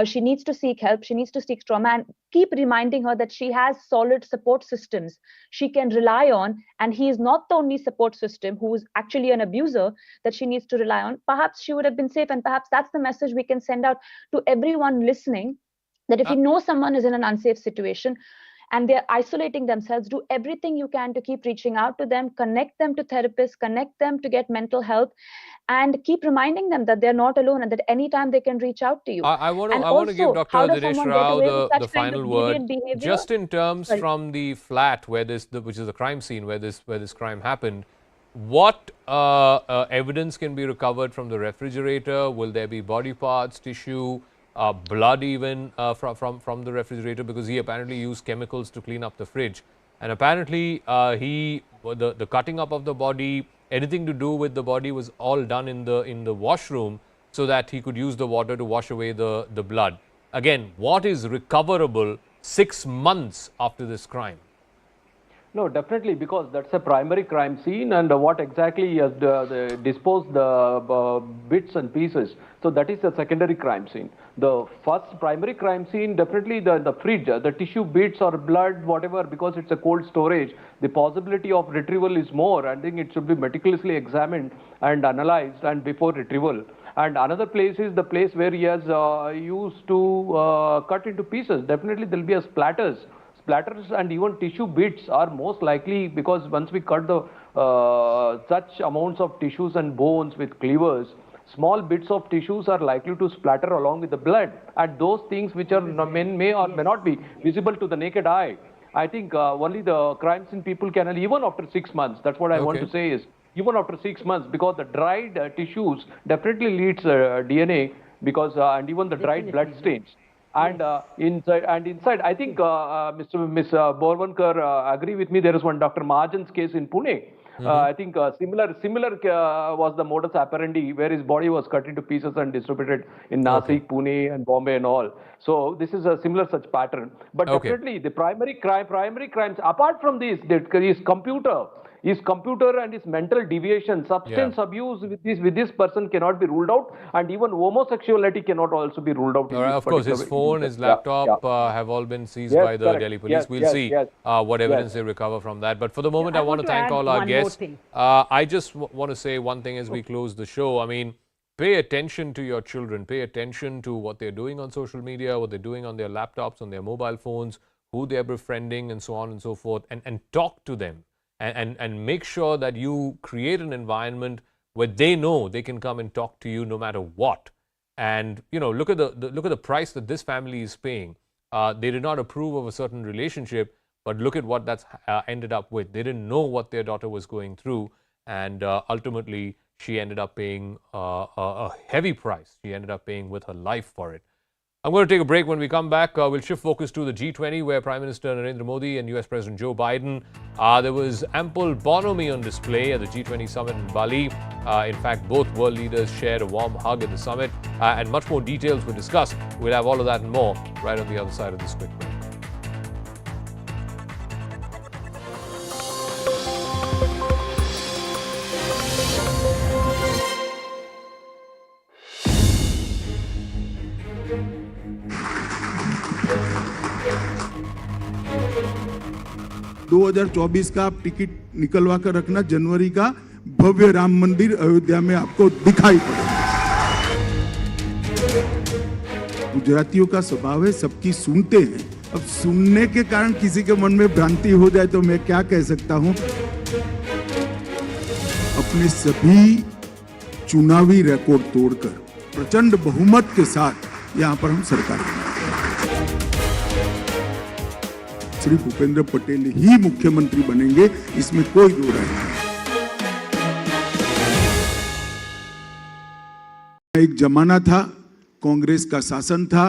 She needs to seek help. She needs to seek trauma, and keep reminding her that she has solid support systems she can rely on. And he is not the only support system who is actually an abuser that she needs to rely on. Perhaps she would have been safe. And perhaps that's the message we can send out to everyone listening, that if you know someone is in an unsafe situation and they're isolating themselves, do everything you can to keep reaching out to them, connect them to therapists, connect them to get mental help, and keep reminding them that they're not alone and that anytime they can reach out to you. I want to give Dr. Dinesh Rao the final word. Just in terms from the flat where which is the crime scene where this crime happened, what evidence can be recovered from the refrigerator? Will there be body parts, tissue, blood even from the refrigerator? Because he apparently used chemicals to clean up the fridge, and apparently the cutting up of the body, anything to do with the body, was all done in the washroom so that he could use the water to wash away the blood. Again, what is recoverable 6 months after this crime? No, definitely, because that's a primary crime scene, and what exactly he has disposed the bits and pieces. So that is a secondary crime scene. The first primary crime scene, definitely the fridge, the tissue bits or blood, whatever, because it's a cold storage, the possibility of retrieval is more. I think it should be meticulously examined and analyzed and before retrieval. And another place is the place where he has used to cut into pieces. Definitely there will be splatters and even tissue bits are most likely, because once we cut the such amounts of tissues and bones with cleavers, small bits of tissues are likely to splatter along with the blood, and those things which are may or may not be visible to the naked eye. I think only the crime scene people can, even after 6 months, that's what I want to say is, even after 6 months, because the dried tissues definitely leads DNA, because and even the dried blood stains. And inside, I think Miss Borwankar agree with me. There is one Dr. Mahajan's case in Pune. I think similar was the modus operandi, where his body was cut into pieces and distributed in Nasik, Pune, and Bombay and all. So this is a similar such pattern. But definitely the primary crimes. Apart from this, his computer and his mental deviation, substance abuse with this person cannot be ruled out, and even homosexuality cannot also be ruled out. Of course, his phone, his laptop have all been seized by the Delhi police. We'll see what evidence they recover from that. But for the moment, I want to thank all our guests. I just want to say one thing as we close the show. I mean, pay attention to your children. Pay attention to what they're doing on social media, what they're doing on their laptops, on their mobile phones, who they're befriending, and so on and so forth, and talk to them. And make sure that you create an environment where they know they can come and talk to you no matter what. And look at the price that this family is paying. They did not approve of a certain relationship, but look at what that's ended up with. They didn't know what their daughter was going through, and ultimately she ended up paying a heavy price. She ended up paying with her life for it. I'm going to take a break. When we come back, we'll shift focus to the G20, where Prime Minister Narendra Modi and US President Joe Biden, there was ample bonhomie on display at the G20 summit in Bali. In fact, both world leaders shared a warm hug at the summit, and much more details were discussed. We'll have all of that and more right on the other side of this quick break. 2024 का आप ticket निकलवा कर रखना, जनवरी का भव्य राम मंदिर अयोध्या में आपको दिखाई पड़ेगा। गुजरातियों का स्वभाव है सबकी सुनते हैं, अब सुनने के कारण किसी के मन में भ्रांति हो जाए तो मैं क्या कह सकता हूं। अपने सभी चुनावी रिकॉर्ड तोड़कर प्रचंड बहुमत के साथ यहां पर हम सरकार श्री भूपेंद्र पटेल ही मुख्यमंत्री बनेंगे, इसमें कोई दो राय नहीं। एक जमाना था, कांग्रेस का शासन था,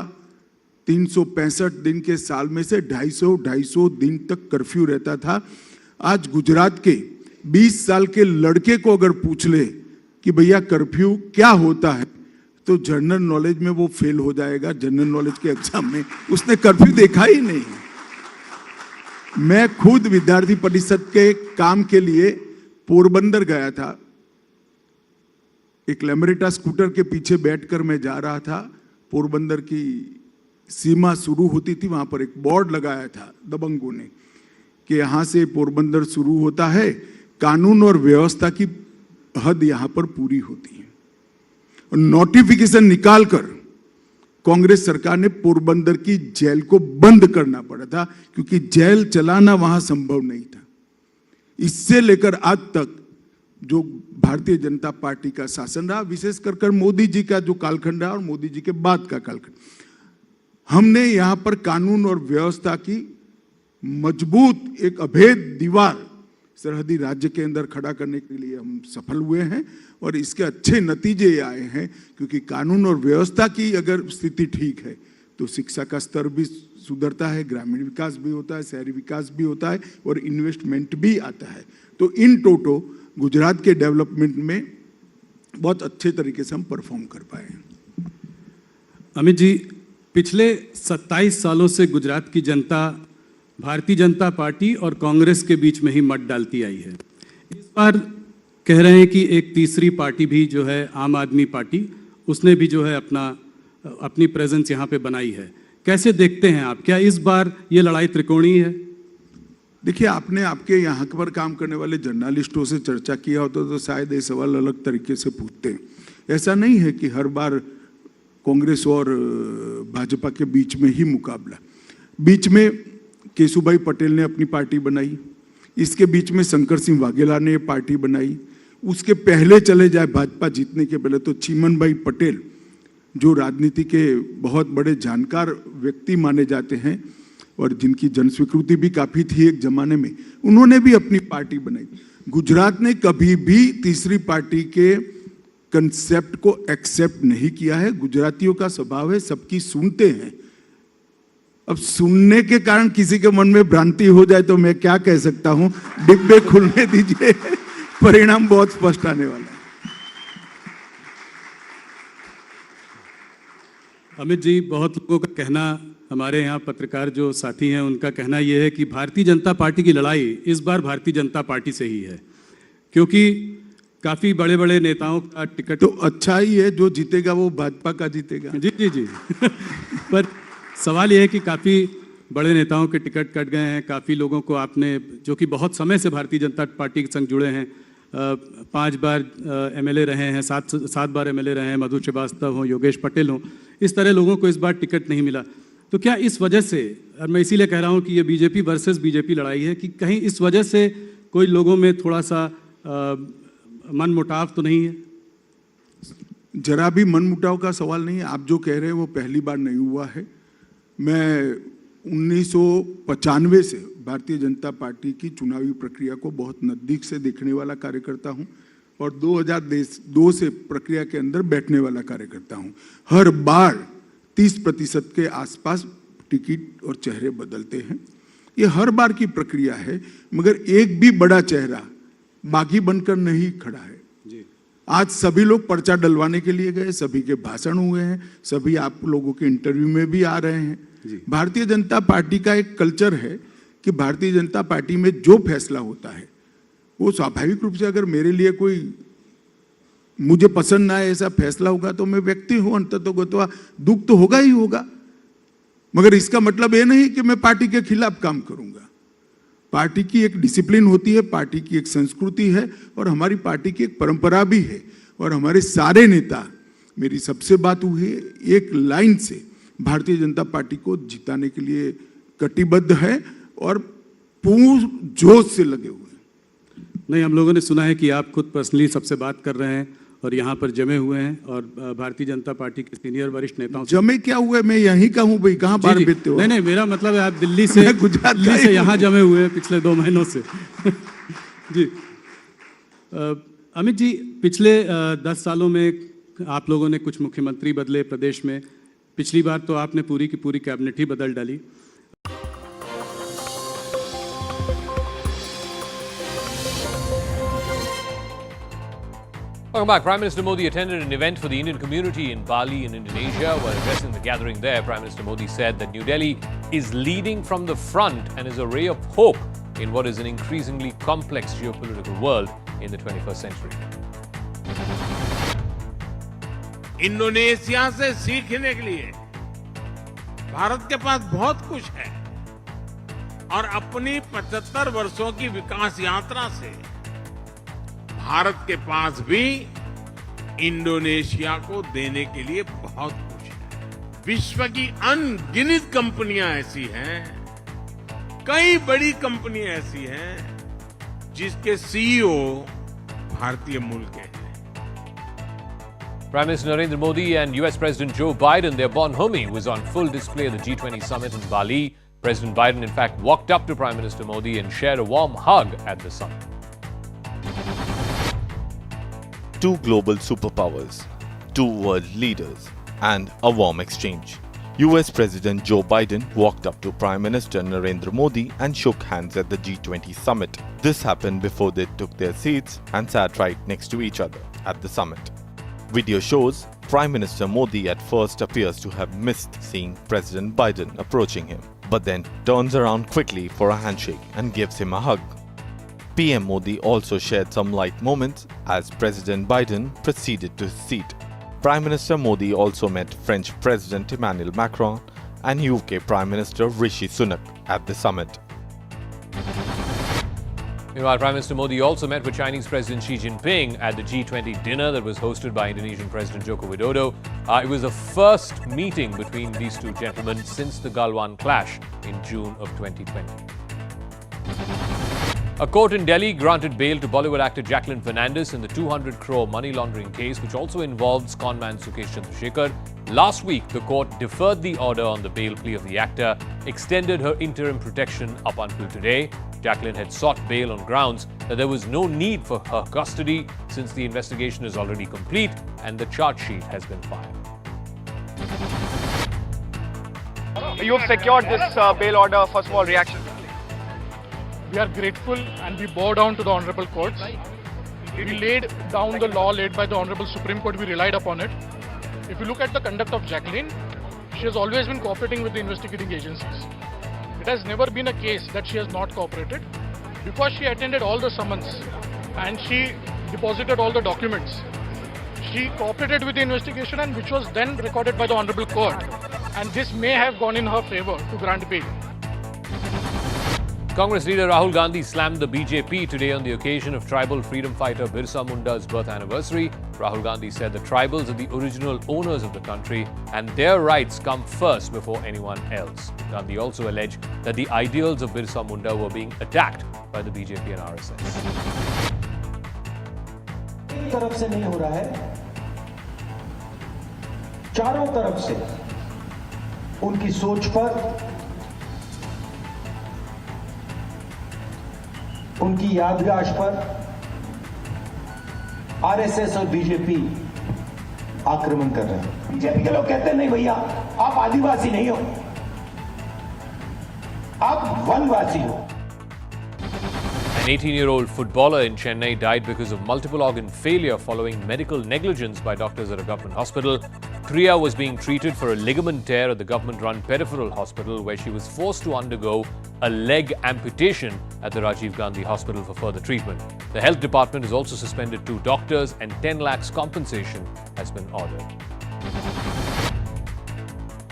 365 दिन के साल में से 250 दिन तक कर्फ्यू रहता था। आज गुजरात के 20 साल के लड़के को अगर पूछ ले कि भैया कर्फ्यू क्या होता है, तो जनरल नॉलेज में वो फेल हो जाएगा। जनरल नॉलेज के एग्जाम में उसने कर्फ्यू देखा ही नहीं। मैं खुद विद्यार्थी परिषद के काम के लिए पोरबंदर गया था। एक लेमरेटा स्कूटर के पीछे बैठकर मैं जा रहा था। पोरबंदर की सीमा शुरू होती थी, वहां पर एक बोर्ड लगाया था दबंगों ने कि यहां से पोरबंदर शुरू होता है, कानून और व्यवस्था की हद यहां पर पूरी होती है। और नोटिफिकेशन निकालकर कांग्रेस सरकार ने पोरबंदर की जेल को बंद करना पड़ा था, क्योंकि जेल चलाना वहां संभव नहीं था। इससे लेकर आज तक जो भारतीय जनता पार्टी का शासन रहा, विशेष कर मोदी जी का जो कालखंड रहा और मोदी जी के बाद का कालखंड, हमने यहां पर कानून और व्यवस्था की मजबूत एक अभेद दीवार सरहदी राज्य के अंदर खड़ा करने के लिए हम सफल हुए हैं। और इसके अच्छे नतीजे आए हैं, क्योंकि कानून और व्यवस्था की अगर स्थिति ठीक है तो शिक्षा का स्तर भी सुधरता है, ग्रामीण विकास भी होता है, शहरी विकास भी होता है और इन्वेस्टमेंट भी आता है। तो इन टोटो गुजरात के डेवलपमेंट में बहुत अच्छे तरीके से हम परफॉर्म कर पाए। अमित जी, पिछले 27 सालों से गुजरात की जनता भारतीय जनता पार्टी और कांग्रेस के बीच में ही मत डालती आई है। इस बार कह रहे हैं कि एक तीसरी पार्टी भी जो है आम आदमी पार्टी, उसने भी जो है अपनी प्रेजेंस यहाँ पे बनाई है। कैसे देखते हैं आप, क्या इस बार ये लड़ाई त्रिकोणीय है? देखिए, आपने आपके यहाँ पर काम करने वाले जर्नलिस्टों से चर्चा किया होता तो शायद ये सवाल अलग तरीके से पूछते हैं। ऐसा नहीं है कि हर बार कांग्रेस और भाजपा के बीच में ही मुकाबला। बीच में केशुभाई पटेल ने अपनी पार्टी बनाई, इसके बीच में शंकर सिंह वाघेला ने पार्टी बनाई। उसके पहले चले जाए भाजपा जीतने के पहले तो चिमन भाई पटेल, जो राजनीति के बहुत बड़े जानकार व्यक्ति माने जाते हैं और जिनकी जनस्वीकृति भी काफी थी एक जमाने में, उन्होंने भी अपनी पार्टी बनाई। गुजरात ने कभी भी तीसरी पार्टी के कंसेप्ट को एक्सेप्ट नहीं किया है। गुजरातियों का स्वभाव है सबकी सुनते हैं। अब सुनने के कारण किसी के मन में भ्रांति हो जाए तो मैं क्या कह सकता हूं। डिब्बे खुलने दीजिए, परिणाम बहुत स्पष्ट आने वाला है। अमित जी, बहुत लोगों का कहना, हमारे यहाँ पत्रकार जो साथी हैं उनका कहना यह है कि भारतीय जनता पार्टी की लड़ाई इस बार भारतीय जनता पार्टी से ही है, क्योंकि काफी बड़े बड़े नेताओं का टिकट तो अच्छा ही है, जो जीतेगा वो भाजपा का जीतेगा। जी जी जी पर सवाल यह है कि काफी बड़े नेताओं के टिकट कट गए हैं। काफी लोगों को आपने, जो कि बहुत समय से भारतीय जनता पार्टी के संग जुड़े हैं, 5 बार एमएलए रहे हैं, 7 बार एमएलए रहे हैं, मधु श्रीवास्तव हो, योगेश पटेल हो, इस तरह लोगों को इस बार टिकट नहीं मिला। तो क्या इस वजह से, और मैं इसीलिए कह रहा हूं कि ये बीजेपी वर्सेस बीजेपी लड़ाई है, कि कहीं इस वजह से कोई लोगों में थोड़ा सा मन मुटाव तो नहीं है? जरा भी मन मुटाव का सवाल नहीं है। आप जो कह रहे हैं वो पहली बार नहीं हुआ है। मैं 1995 से भारतीय जनता पार्टी की चुनावी प्रक्रिया को बहुत नज़दीक से देखने वाला कार्यकर्ता हूं और 2002 से प्रक्रिया के अंदर बैठने वाला कार्यकर्ता हूं। हर बार 30% के आसपास टिकट और चेहरे बदलते हैं। ये हर बार की प्रक्रिया है, मगर एक भी बड़ा चेहरा बागी बनकर नहीं खड़ा है। आज सभी लोग पर्चा डलवाने के लिए गए, सभी के भाषण हुए हैं, सभी आप लोगों के इंटरव्यू में भी आ रहे हैं। भारतीय जनता पार्टी का एक कल्चर है कि भारतीय जनता पार्टी में जो फैसला होता है वो स्वाभाविक रूप से, अगर मेरे लिए कोई मुझे पसंद ना आए ऐसा फैसला होगा तो मैं व्यक्ति हूं, अंततोगत्वा दुख तो होगा ही होगा, मगर इसका मतलब ये नहीं कि मैं पार्टी के खिलाफ काम करूंगा। पार्टी की एक डिसिप्लिन होती है, पार्टी की एक संस्कृति है और हमारी पार्टी की एक परंपरा भी है। और हमारे सारे नेता, मेरी सबसे बात हुई है, एक लाइन से भारतीय जनता पार्टी को जिताने के लिए कटिबद्ध है और पूर्ण जोश से लगे हुए हैं। नहीं, हम लोगों ने सुना है कि आप खुद पर्सनली सबसे बात कर रहे हैं और यहाँ पर जमे हुए हैं और भारतीय जनता पार्टी के सीनियर वरिष्ठ नेताओं जमे क्या हुए, मैं यहीं का हूँ भाई, कहाँ बाहर भेजते हो? नहीं, मेरा मतलब है आप दिल्ली से यहाँ जमे हुए हैं पिछले 2 महीनों से। जी अमित जी, पिछले 10 सालों में आप लोगों ने कुछ मुख्यमंत्री बदले प्रदेश में। पिछली बार तो आपने पूरी की पूरी कैबिनेट ही बदल डाली। Welcome back. Prime Minister Modi attended an event for the Indian community in Bali in Indonesia. While addressing the gathering there, Prime Minister Modi said that New Delhi is leading from the front and is a ray of hope in what is an increasingly complex geopolitical world in the 21st century. Indonesia से सीखने के लिए भारत के पास बहुत कुछ है और अपनी 75 वर्षों की विकास यात्रा से भारत के पास भी इंडोनेशिया को देने के लिए बहुत कुछ है। विश्व की अनगिनत कंपनियां ऐसी हैं, कई बड़ी कंपनियां ऐसी हैं जिसके सीईओ भारतीय मूल के हैं। Prime Minister Narendra Modi and US President Joe Biden, their bonhomie, was on full display at the G20 summit in Bali. President Biden, in fact, walked up to Prime Minister Modi and shared a warm hug at the summit. Two global superpowers, two world leaders, and a warm exchange. US President Joe Biden walked up to Prime Minister Narendra Modi and shook hands at the G20 summit. This happened before they took their seats and sat right next to each other at the summit. Video shows Prime Minister Modi at first appears to have missed seeing President Biden approaching him, but then turns around quickly for a handshake and gives him a hug. PM Modi also shared some light moments as President Biden proceeded to his seat. Prime Minister Modi also met French President Emmanuel Macron and UK Prime Minister Rishi Sunak at the summit. Meanwhile, Prime Minister Modi also met with Chinese President Xi Jinping at the G20 dinner that was hosted by Indonesian President Joko Widodo. It was the first meeting between these two gentlemen since the Galwan clash in June of 2020. A court in Delhi granted bail to Bollywood actor Jacqueline Fernandez in the 200 crore money laundering case, which also involves conman Sukesh Chandrasekhar. Last week, the court deferred the order on the bail plea of the actor, extended her interim protection up until today. Jacqueline had sought bail on grounds that there was no need for her custody since the investigation is already complete and the charge sheet has been filed. You've secured this bail order. First of all, reaction. We are grateful and we bow down to the Honorable Courts. We laid down the law laid by the Honorable Supreme Court. We relied upon it. If you look at the conduct of Jacqueline, she has always been cooperating with the investigating agencies. It has never been a case that she has not cooperated because she attended all the summons and she deposited all the documents. She cooperated with the investigation and which was then recorded by the Honorable Court, and this may have gone in her favor to grant bail. Congress leader Rahul Gandhi slammed the BJP today on the occasion of tribal freedom fighter Birsa Munda's birth anniversary. Rahul Gandhi said the tribals are the original owners of the country and their rights come first before anyone else. Gandhi also alleged that the ideals of Birsa Munda were being attacked by the BJP and RSS. एक तरफ से नहीं हो रहा है, चारों तरफ से उनकी सोच पर, उनकी यादगाश पर आरएसएस और बीजेपी आक्रमण कर रहे हैं। बीजेपी के लोग कहते हैं नहीं भैया, आप आदिवासी नहीं हो, आप वनवासी हो। An 18-year-old footballer in Chennai died because of multiple organ failure following medical negligence by doctors at a government hospital. Priya was being treated for a ligament tear at the government-run peripheral hospital where she was forced to undergo a leg amputation at the Rajiv Gandhi Hospital for further treatment. The health department has also suspended 2 doctors and 10 lakhs compensation has been ordered.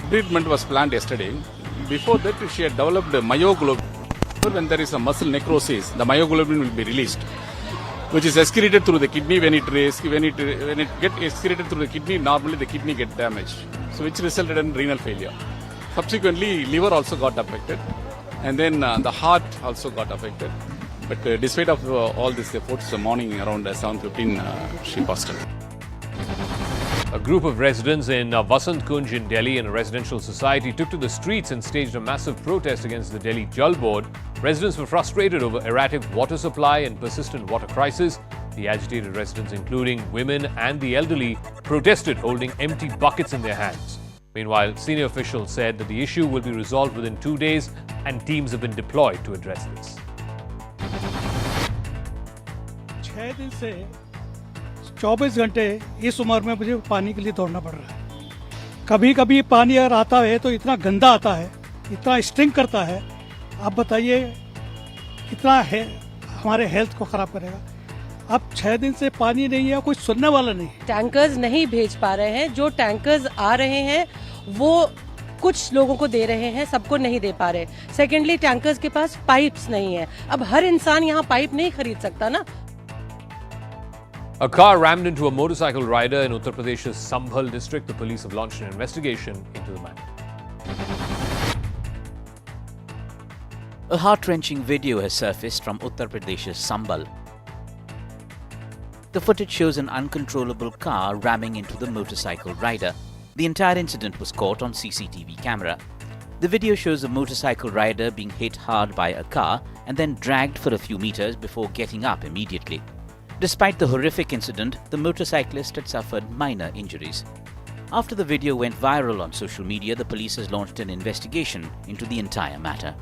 Treatment was planned yesterday. Before that, she had developed myoglobin. example, when there is a muscle necrosis, the myoglobin will be released, which is excreted through the kidney. When it gets excreted through the kidney, normally the kidney get damaged, so which resulted in renal failure. Subsequently, liver also got affected, and then the heart also got affected. But despite of all these efforts, morning around 7:15, she passed away. A group of residents in Vasant Kunj in Delhi in a residential society took to the streets and staged a massive protest against the Delhi Jal Board. Residents were frustrated over erratic water supply and persistent water crisis. The agitated residents, including women and the elderly, protested holding empty buckets in their hands. Meanwhile, senior officials said that the issue will be resolved within 2 days and teams have been deployed to address this. 6 दिन से 24 घंटे इस उम्र में मुझे पानी के लिए दौड़ना पड़ रहा है। कभी कभी पानी अगर आता है तो इतना गंदा आता है, इतना स्टिंक करता है, आप बताइए कितना है हमारे हेल्थ को खराब करेगा। अब 6 दिन से पानी नहीं है, कोई सुनने वाला नहीं। टैंकर्स नहीं भेज पा रहे हैं, जो टैंकर्स आ रहे हैं वो कुछ लोगों को दे रहे हैं, सबको नहीं दे पा रहे। सेकेंडली, टैंकर्स के पास पाइप्स नहीं है। अब हर इंसान यहाँ पाइप नहीं खरीद सकता ना। A car rammed into a motorcycle rider in Uttar Pradesh's Sambhal district. The police have launched an investigation into the matter. A heart-wrenching video has surfaced from Uttar Pradesh's Sambhal. The footage shows an uncontrollable car ramming into the motorcycle rider. The entire incident was caught on CCTV camera. The video shows a motorcycle rider being hit hard by a car and then dragged for a few meters before getting up immediately. Despite the horrific incident, the motorcyclist had suffered minor injuries. After the video went viral on social media, the police has launched an investigation into the entire matter.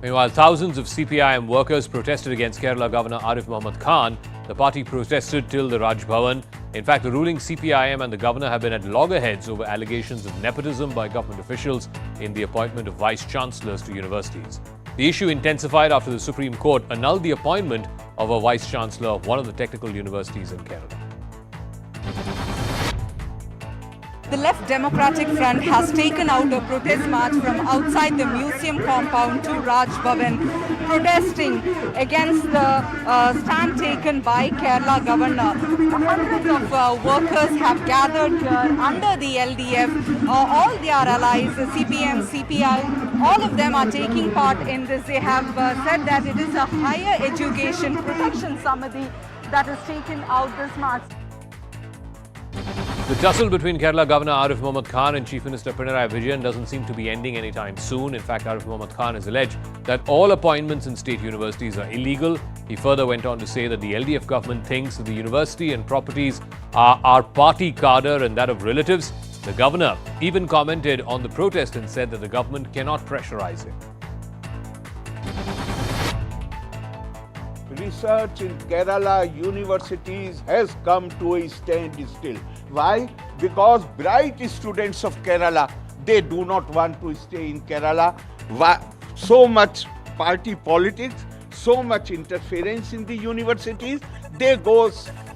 Meanwhile, thousands of CPIM workers protested against Kerala Governor Arif Muhammad Khan. The party protested till the Raj Bhavan. In fact, the ruling CPIM and the governor have been at loggerheads over allegations of nepotism by government officials in the appointment of vice-chancellors to universities. The issue intensified after the Supreme Court annulled the appointment of a vice-chancellor of one of the technical universities in Kerala. The Left Democratic Front has taken out a protest march from outside the museum compound to Raj Bhavan, protesting against the stand taken by Kerala Governor. Hundreds of workers have gathered here under the LDF. All their allies, the CPM, CPI, all of them are taking part in this. They have said that it is a higher education protection Samiti that has taken out this march. The tussle between Kerala Governor Arif Muhammad Khan and Chief Minister Pinarayi Vijayan doesn't seem to be ending anytime soon. In fact, Arif Muhammad Khan has alleged that all appointments in state universities are illegal. He further went on to say that the LDF government thinks that the university and properties are our party cadre and that of relatives. The governor even commented on the protest and said that the government cannot pressurize it. Research in Kerala universities has come to a standstill. Why? Because bright students of Kerala, they do not want to stay in Kerala. So much party politics, so much interference in the universities, they go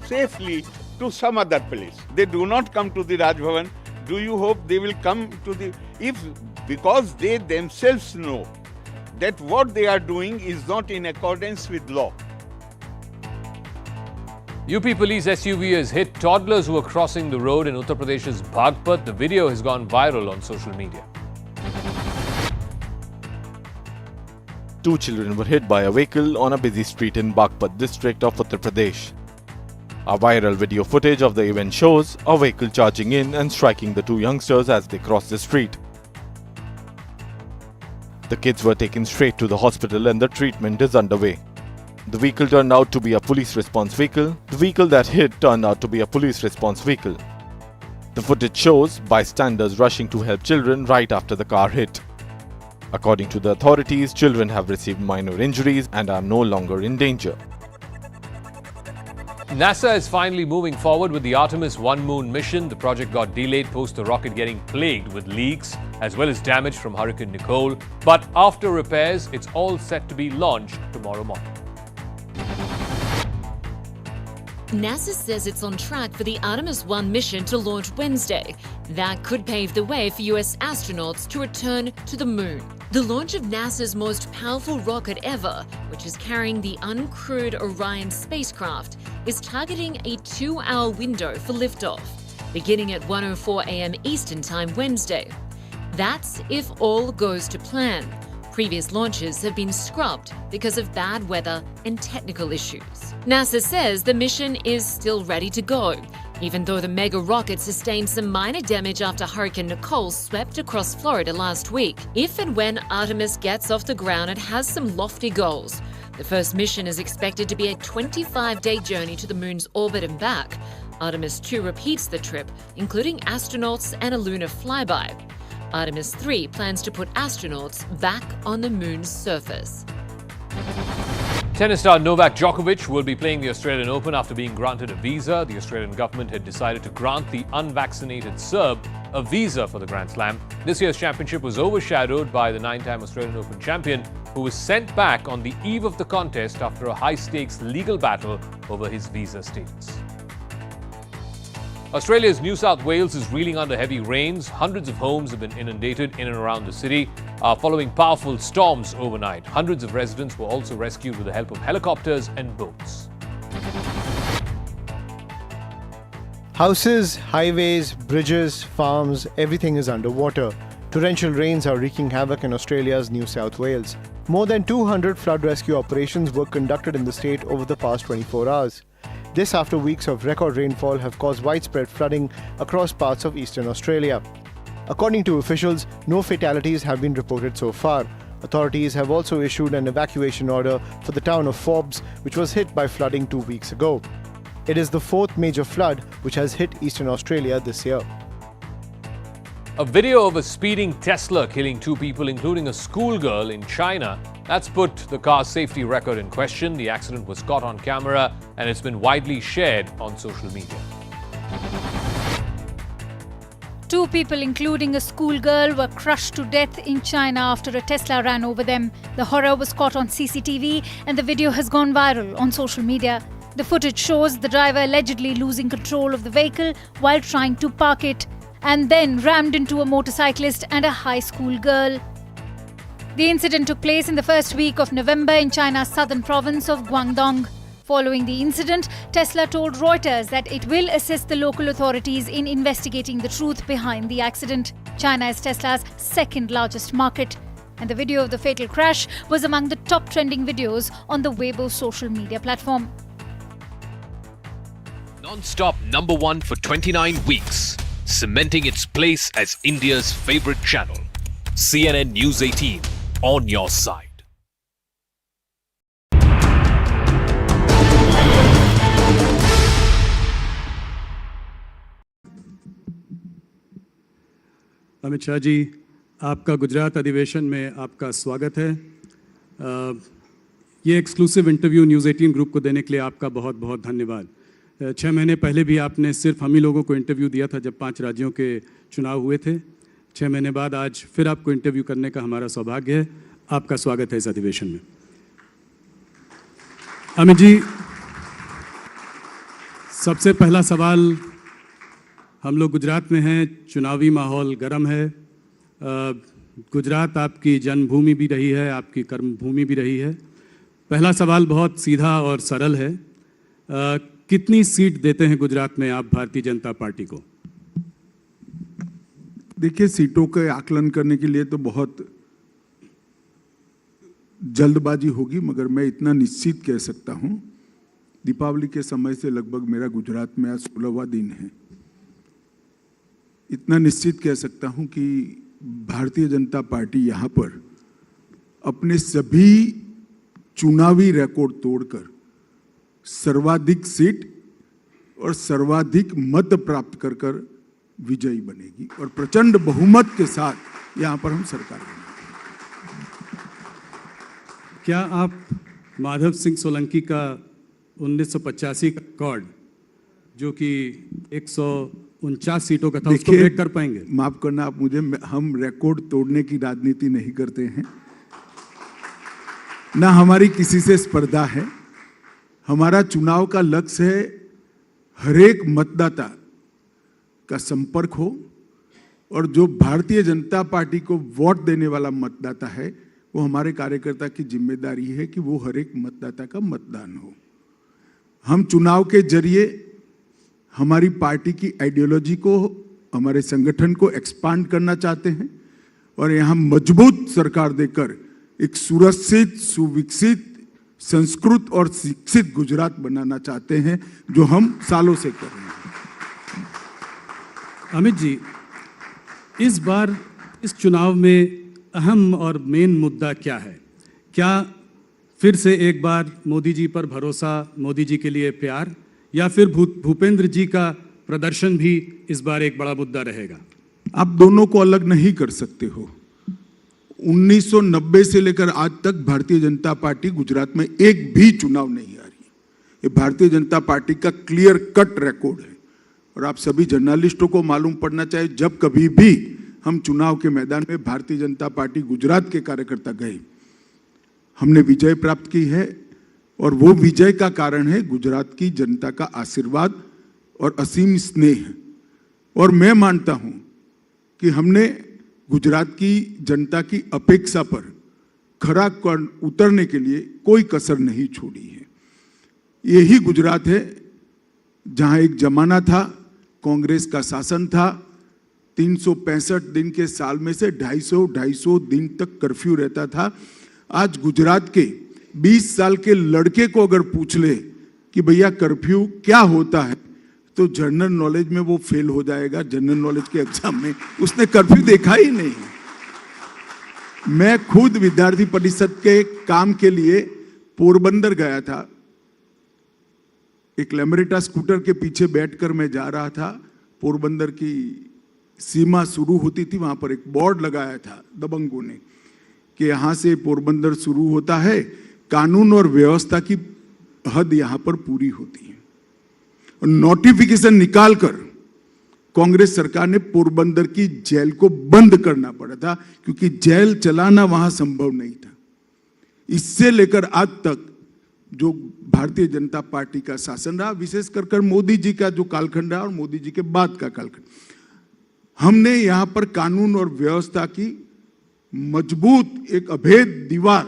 safely to some other place. They do not come to the Raj Bhavan. Do you hope they will come to the... because they themselves know that what they are doing is not in accordance with law. UP police SUV has hit toddlers who were crossing the road in Uttar Pradesh's Bagpat. The video has gone viral on social media. 2 children were hit by a vehicle on a busy street in Bagpat district of Uttar Pradesh. A viral video footage of the event shows a vehicle charging in and striking the 2 youngsters as they crossed the street. The kids were taken straight to the hospital and the treatment is underway. The vehicle turned out to be a police response vehicle. The vehicle that hit turned out to be a police response vehicle. The footage shows bystanders rushing to help children right after the car hit. According to the authorities, children have received minor injuries and are no longer in danger. NASA is finally moving forward with the Artemis 1 moon mission. The project got delayed post the rocket getting plagued with leaks as well as damage from Hurricane Nicole. But after repairs, it's all set to be launched tomorrow morning. NASA says it's on track for the Artemis 1 mission to launch Wednesday. That could pave the way for US astronauts to return to the moon. The launch of NASA's most powerful rocket ever, which is carrying the uncrewed Orion spacecraft, is targeting a 2-hour window for liftoff, beginning at 1:04 a.m. Eastern Time Wednesday. That's if all goes to plan. Previous launches have been scrubbed because of bad weather and technical issues. NASA says the mission is still ready to go, even though the mega rocket sustained some minor damage after Hurricane Nicole swept across Florida last week. If and when Artemis gets off the ground, it has some lofty goals. The first mission is expected to be a 25-day journey to the moon's orbit and back. Artemis 2 repeats the trip, including astronauts and a lunar flyby. Artemis 3 plans to put astronauts back on the moon's surface. Tennis star Novak Djokovic will be playing the Australian Open after being granted a visa. The Australian government had decided to grant the unvaccinated Serb a visa for the Grand Slam. This year's championship was overshadowed by the 9-time Australian Open champion, who was sent back on the eve of the contest after a high-stakes legal battle over his visa status. Australia's New South Wales is reeling under heavy rains. Hundreds of homes have been inundated in and around the city following powerful storms overnight. Hundreds of residents were also rescued with the help of helicopters and boats. Houses, highways, bridges, farms, everything is underwater. Torrential rains are wreaking havoc in Australia's New South Wales. More than 200 flood rescue operations were conducted in the state over the past 24 hours. This after weeks of record rainfall have caused widespread flooding across parts of eastern Australia. According to officials, no fatalities have been reported so far. Authorities have also issued an evacuation order for the town of Forbes, which was hit by flooding 2 weeks ago. It is the fourth major flood which has hit eastern Australia this year. A video of a speeding Tesla killing 2 people, including a schoolgirl in China, that's put the car's safety record in question. The accident was caught on camera and it's been widely shared on social media. 2 people, including a schoolgirl, were crushed to death in China after a Tesla ran over them. The horror was caught on CCTV and the video has gone viral on social media. The footage shows the driver allegedly losing control of the vehicle while trying to park it, and then rammed into a motorcyclist and a high school girl. The incident took place in the first week of November in China's southern province of Guangdong. Following the incident, Tesla told Reuters that it will assist the local authorities in investigating the truth behind the accident. China is Tesla's second largest market, and the video of the fatal crash was among the top trending videos on the Weibo social media platform. Non-stop #1 for 29 weeks, cementing its place as India's favorite channel. CNN News 18, on your side. Amit Shah ji, आपका गुजरात अधिवेशन में आपका स्वागत है। ये exclusive interview news 18 group को देने के लिए आपका बहुत बहुत धन्यवाद। 6 महीने पहले भी आपने सिर्फ हम ही लोगों को इंटरव्यू दिया था जब 5 राज्यों के चुनाव हुए थे। 6 महीने बाद आज फिर आपको इंटरव्यू करने का हमारा सौभाग्य है। आपका स्वागत है इस अधिवेशन में। अमित जी, सबसे पहला सवाल, हम लोग गुजरात में हैं, चुनावी माहौल गर्म है। गुजरात आपकी जन्मभूमि भी रही है, आपकी कर्मभूमि भी रही है। पहला सवाल बहुत सीधा और सरल है, कितनी सीट देते हैं गुजरात में आप भारतीय जनता पार्टी को? देखिए, सीटों के आकलन करने के लिए तो बहुत जल्दबाजी होगी, मगर मैं इतना निश्चित कह सकता हूं, दीपावली के समय से लगभग मेरा गुजरात में आज 16वां दिन है। इतना निश्चित कह सकता हूं कि भारतीय जनता पार्टी यहां पर अपने सभी चुनावी रिकॉर्ड तोड़कर सर्वाधिक सीट और सर्वाधिक मत प्राप्त कर कर विजयी बनेगी और प्रचंड बहुमत के साथ यहां पर हम सरकार बनाएंगे। क्या आप माधव सिंह सोलंकी का 1985 का रिकॉर्ड, जो कि 149 सीटों का था, उसको ब्रेक कर पाएंगे? माफ करना आप मुझे, हम रिकॉर्ड तोड़ने की राजनीति नहीं करते हैं, ना हमारी किसी से स्पर्धा है। हमारा चुनाव का लक्ष्य है हर एक मतदाता का संपर्क हो और जो भारतीय जनता पार्टी को वोट देने वाला मतदाता है वो हमारे कार्यकर्ता की जिम्मेदारी है कि वो हर एक मतदाता का मतदान हो। हम चुनाव के जरिए हमारी पार्टी की आइडियोलॉजी को, हमारे संगठन को एक्सपांड करना चाहते हैं और यहाँ मजबूत सरकार देकर एक सुरक्षित, सुविकसित, संस्कृत और शिक्षित गुजरात बनाना चाहते हैं, जो हम सालों से कर रहे हैं। अमित जी, इस बार इस चुनाव में अहम और मेन मुद्दा क्या है? क्या फिर से एक बार मोदी जी पर भरोसा, मोदी जी के लिए प्यार, या फिर भूपेंद्र जी का प्रदर्शन भी इस बार एक बड़ा मुद्दा रहेगा? आप दोनों को अलग नहीं कर सकते हो। 1990 से लेकर आज तक भारतीय जनता पार्टी गुजरात में एक भी चुनाव नहीं हारी। ये भारतीय जनता पार्टी का क्लियर कट रिकॉर्ड है और आप सभी जर्नलिस्टों को मालूम पड़ना चाहिए, जब कभी भी हम चुनाव के मैदान में भारतीय जनता पार्टी गुजरात के कार्यकर्ता गए, हमने विजय प्राप्त की है और वो विजय का कारण है गुजरात की जनता का आशीर्वाद और असीम स्नेह। और मैं मानता हूं कि हमने गुजरात की जनता की अपेक्षा पर खरा उतरने के लिए कोई कसर नहीं छोड़ी है। यही गुजरात है जहां एक जमाना था, कांग्रेस का शासन था, 365 दिन के साल में से 250 दिन तक कर्फ्यू रहता था। आज गुजरात के 20 साल के लड़के को अगर पूछ ले कि भैया कर्फ्यू क्या होता है, तो जनरल नॉलेज में वो फेल हो जाएगा। जनरल नॉलेज के एग्जाम में उसने कर्फ्यू देखा ही नहीं। मैं खुद विद्यार्थी परिषद के काम के लिए पोरबंदर गया था। एक लेमरेटा स्कूटर के पीछे बैठकर मैं जा रहा था। पोरबंदर की सीमा शुरू होती थी, वहां पर एक बोर्ड लगाया था दबंगों ने कि यहां से पोरबंदर शुरू होता है, कानून और व्यवस्था की हद यहां पर पूरी होती है। और नोटिफिकेशन निकालकर कांग्रेस सरकार ने पोरबंदर की जेल को बंद करना पड़ा था, क्योंकि जेल चलाना वहां संभव नहीं था। इससे लेकर आज तक जो भारतीय जनता पार्टी का शासन रहा, विशेष कर मोदी जी का जो कालखंड रहा और मोदी जी के बाद का कालखंड, हमने यहां पर कानून और व्यवस्था की मजबूत एक अभेद दीवार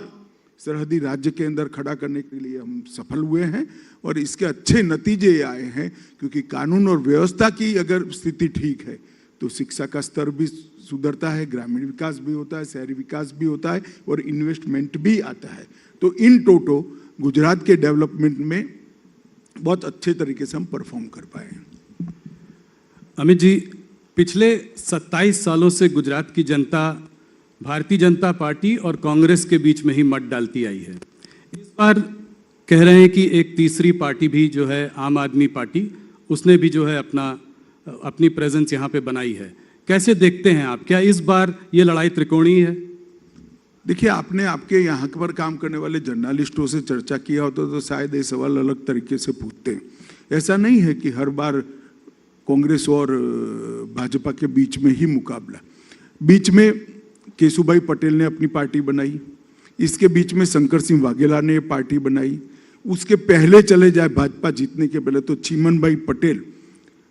सरहदी राज्य के अंदर खड़ा करने के लिए हम सफल हुए हैं और इसके अच्छे नतीजे आए हैं। क्योंकि कानून और व्यवस्था की अगर स्थिति ठीक है तो शिक्षा का स्तर भी सुधरता है, ग्रामीण विकास भी होता है, शहरी विकास भी होता है और इन्वेस्टमेंट भी आता है। तो इन टोटो गुजरात के डेवलपमेंट में बहुत अच्छे तरीके से हम परफॉर्म कर पाए हैं। अमित जी, पिछले 27 सालों से गुजरात की जनता भारतीय जनता पार्टी और कांग्रेस के बीच में ही मत डालती आई है। इस बार कह रहे हैं कि एक तीसरी पार्टी भी जो है आम आदमी पार्टी, उसने भी जो है अपनी प्रेजेंस यहाँ पे बनाई है। कैसे देखते हैं आप, क्या इस बार ये लड़ाई त्रिकोणीय है? देखिए, आपने आपके यहाँ पर काम करने वाले जर्नलिस्टों से चर्चा किया होता तो शायद ये सवाल अलग तरीके से पूछते हैं। ऐसा नहीं है कि हर बार कांग्रेस और भाजपा के बीच में ही मुकाबला। बीच में केशुभाई पटेल ने अपनी पार्टी बनाई, इसके बीच में शंकर सिंह वाघेला ने पार्टी बनाई। उसके पहले चले जाए भाजपा जीतने के पहले तो चिमन भाई पटेल,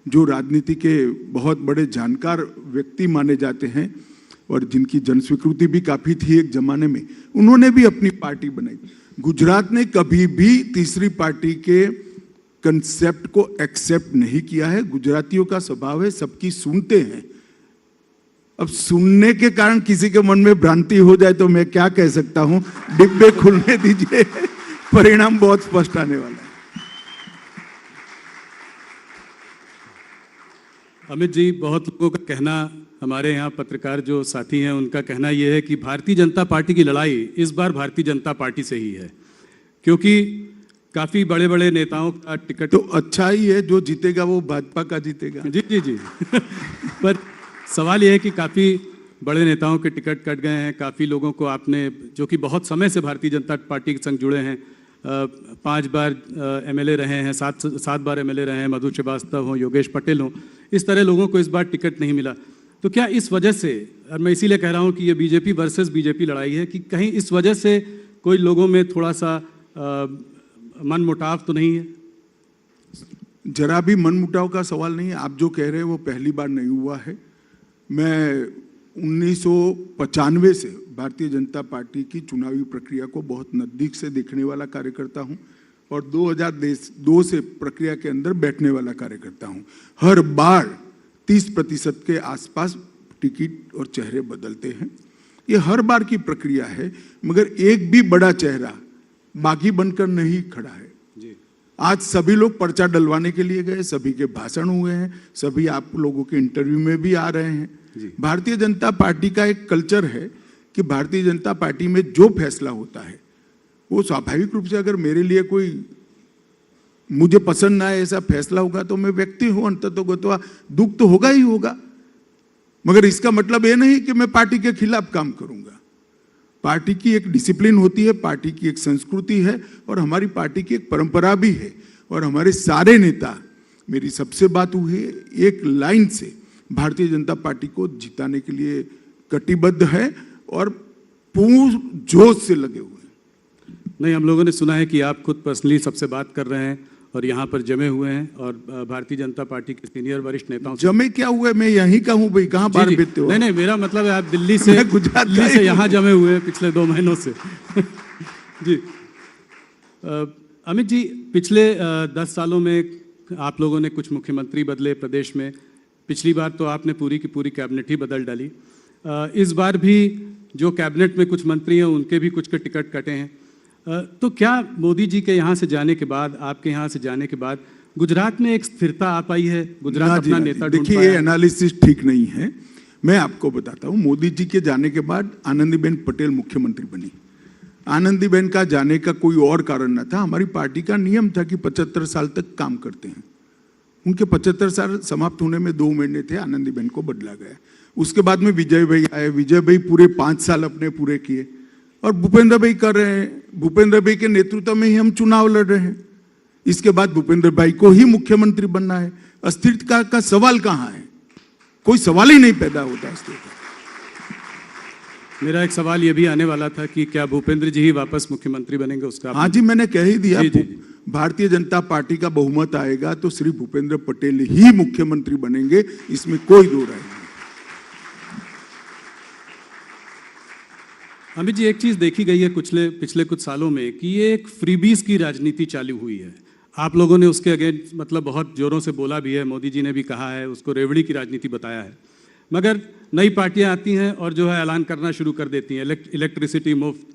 जो राजनीति के बहुत बड़े जानकार व्यक्ति माने जाते हैं और जिनकी जनस्वीकृति भी काफी थी एक जमाने में, उन्होंने भी अपनी पार्टी बनाई। गुजरात ने कभी भी तीसरी पार्टी के कंसेप्ट को एक्सेप्ट नहीं किया है। गुजरातियों का स्वभाव है सबकी सुनते हैं। अब सुनने के कारण किसी के मन में भ्रांति हो जाए तो मैं क्या कह सकता हूं, डिब्बे खुलने दीजिए, परिणाम बहुत स्पष्ट आने वाला है। अमित जी, बहुत लोगों का कहना, हमारे यहाँ पत्रकार जो साथी हैं उनका कहना यह है कि भारतीय जनता पार्टी की लड़ाई इस बार भारतीय जनता पार्टी से ही है, क्योंकि काफी बड़े बड़े नेताओं का टिकट। तो अच्छा ही है, जो जीतेगा वो भाजपा का जीतेगा। जी जी जी पर सवाल यह है कि काफी बड़े नेताओं के टिकट कट गए हैं। काफी लोगों को आपने, जो कि बहुत समय से भारतीय जनता पार्टी के संग जुड़े हैं, 5 बार एमएलए रहे हैं, 7 बार एमएलए रहे हैं, मधु श्रीवास्तव हो, योगेश पटेल हो, इस तरह लोगों को इस बार टिकट नहीं मिला। तो क्या इस वजह से, और मैं इसीलिए कह रहा हूं कि ये बीजेपी वर्सेस बीजेपी लड़ाई है, कि कहीं इस वजह से कोई लोगों में थोड़ा सा मन मुटाव तो नहीं है? जरा भी मनमुटाव का सवाल नहीं है। आप जो कह रहे हैं वो पहली बार नहीं हुआ है। मैं 1995 से भारतीय जनता पार्टी की चुनावी प्रक्रिया को बहुत नज़दीक से देखने वाला कार्यकर्ता हूं और 2002 से प्रक्रिया के अंदर बैठने वाला कार्यकर्ता हूं। हर बार 30% के आसपास टिकट और चेहरे बदलते हैं। ये हर बार की प्रक्रिया है, मगर एक भी बड़ा चेहरा बागी बनकर नहीं खड़ा है। आज सभी लोग पर्चा डलवाने के लिए गए, सभी के भाषण हुए हैं, सभी आप लोगों के इंटरव्यू में भी आ रहे हैं। भारतीय जनता पार्टी का एक कल्चर है कि भारतीय जनता पार्टी में जो फैसला होता है वो स्वाभाविक रूप से, अगर मेरे लिए कोई मुझे पसंद ना आए ऐसा फैसला होगा तो मैं व्यक्ति हूं, अंततोगत्वा दुख तो होगा ही होगा, मगर इसका मतलब ये नहीं कि मैं पार्टी के खिलाफ काम करूंगा। पार्टी की एक डिसिप्लिन होती है, पार्टी की एक संस्कृति है और हमारी पार्टी की एक परंपरा भी है। और हमारे सारे नेता, मेरी सबसे बात हुई है, एक लाइन से भारतीय जनता पार्टी को जिताने के लिए कटिबद्ध है और पूर्ण जोश से लगे हुए हैं। नहीं, हम लोगों ने सुना है कि आप खुद पर्सनली सबसे बात कर रहे हैं और यहाँ पर जमे हुए हैं और भारतीय जनता पार्टी के सीनियर वरिष्ठ नेताओं से। जमे क्या हुए, मैं यहीं का हूँ भाई, कहाँ बाहर बीतते हो? नहीं, मेरा मतलब है आप दिल्ली से यहाँ जमे हुए हैं पिछले 2 महीनों से। जी अमित जी, पिछले 10 सालों में आप लोगों ने कुछ मुख्यमंत्री बदले प्रदेश में। पिछली बार तो आपने पूरी की पूरी कैबिनेट ही बदल डाली। इस बार भी जो कैबिनेट में कुछ मंत्री हैं उनके भी कुछ के टिकट कटे हैं। तो क्या मोदी जी के यहाँ से जाने के बाद, आपके यहाँ से जाने के बाद गुजरात में एक स्थिरता आ पाई है? गुजरात अपना नेता ढूंढ देखिए, ये एनालिसिस ठीक नहीं है। मैं आपको बताता हूँ, मोदी जी के जाने के बाद आनंदीबेन पटेल मुख्यमंत्री बनी। आनंदीबेन का जाने का कोई और कारण न था, हमारी पार्टी का नियम था कि 75 साल तक काम करते हैं। उनके 75 साल समाप्त होने में 2 महीने थे, आनंदीबेन को बदला गया। उसके बाद में विजय भाई आए, विजय भाई पूरे 5 साल अपने पूरे किए और भूपेंद्र भाई कर रहे हैं। भूपेंद्र भाई के नेतृत्व में ही हम चुनाव लड़ रहे हैं। इसके बाद भूपेंद्र भाई को ही मुख्यमंत्री बनना है। अस्थिरता का सवाल कहाँ है? कोई सवाल ही नहीं पैदा होता अस्थिरता। मेरा एक सवाल ये भी आने वाला था कि क्या भूपेंद्र जी ही वापस मुख्यमंत्री बनेंगे? उसका हाँ जी, मैंने कह ही दिया। भारतीय जनता पार्टी का बहुमत आएगा तो श्री भूपेंद्र पटेल ही मुख्यमंत्री बनेंगे, इसमें कोई दो राय नहीं। अमित जी, एक चीज देखी गई है पिछले कुछ सालों में कि ये एक फ्रीबीज की राजनीति चालू हुई है। आप लोगों ने उसके अगेंस्ट मतलब बहुत जोरों से बोला भी है, मोदी जी ने भी कहा है, उसको रेवड़ी की राजनीति बताया है। मगर नई पार्टियां आती हैं और जो है ऐलान करना शुरू कर देती हैं, इलेक्ट्रिसिटी मुफ्त,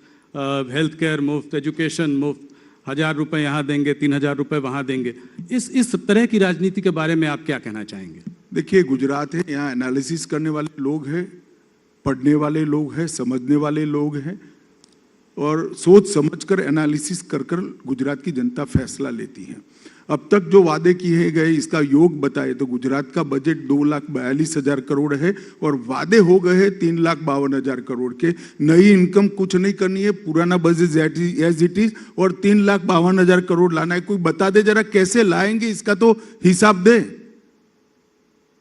हेल्थ केयर मुफ्त, एजुकेशन मुफ्त, 1000 रुपये यहाँ देंगे, 3000 रुपये वहाँ देंगे। इस तरह की राजनीति के बारे में आप क्या कहना चाहेंगे? देखिए, गुजरात है, यहाँ एनालिसिस करने वाले लोग हैं, पढ़ने वाले लोग हैं, समझने वाले लोग हैं और सोच समझकर एनालिसिस कर गुजरात की जनता फैसला लेती है। अब तक जो वादे किए गए इसका योग बताए तो गुजरात का बजट 2,42,000 करोड़ है और वादे हो गए हैं 3,52,000 करोड़ के। नई इनकम कुछ नहीं करनी है, पुराना बजट एज इट इज और 3,52,000 करोड़ लाना है। कोई बता दे जरा कैसे लाएंगे, इसका तो हिसाब दे।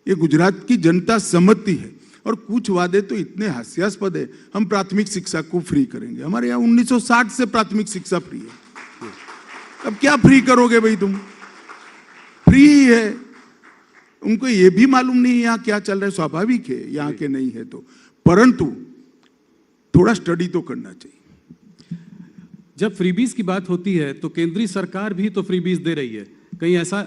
ये गुजरात की जनता समझती है। और कुछ वादे तो इतने हास्यास्पद है, हम प्राथमिक शिक्षा को फ्री करेंगे। हमारे यहाँ 1960 से प्राथमिक शिक्षा फ्री है। अब क्या फ्री करोगे भाई तुम? फ्री है। उनको ये भी मालूम नहीं यहाँ क्या चल रहा है। स्वाभाविक है, यहाँ के नहीं है तो, परंतु थोड़ा स्टडी तो करना चाहिए। जब फ्रीबीज की बात होती है तो केंद्रीय सरकार भी तो फ्रीबीज दे रही है। कहीं ऐसा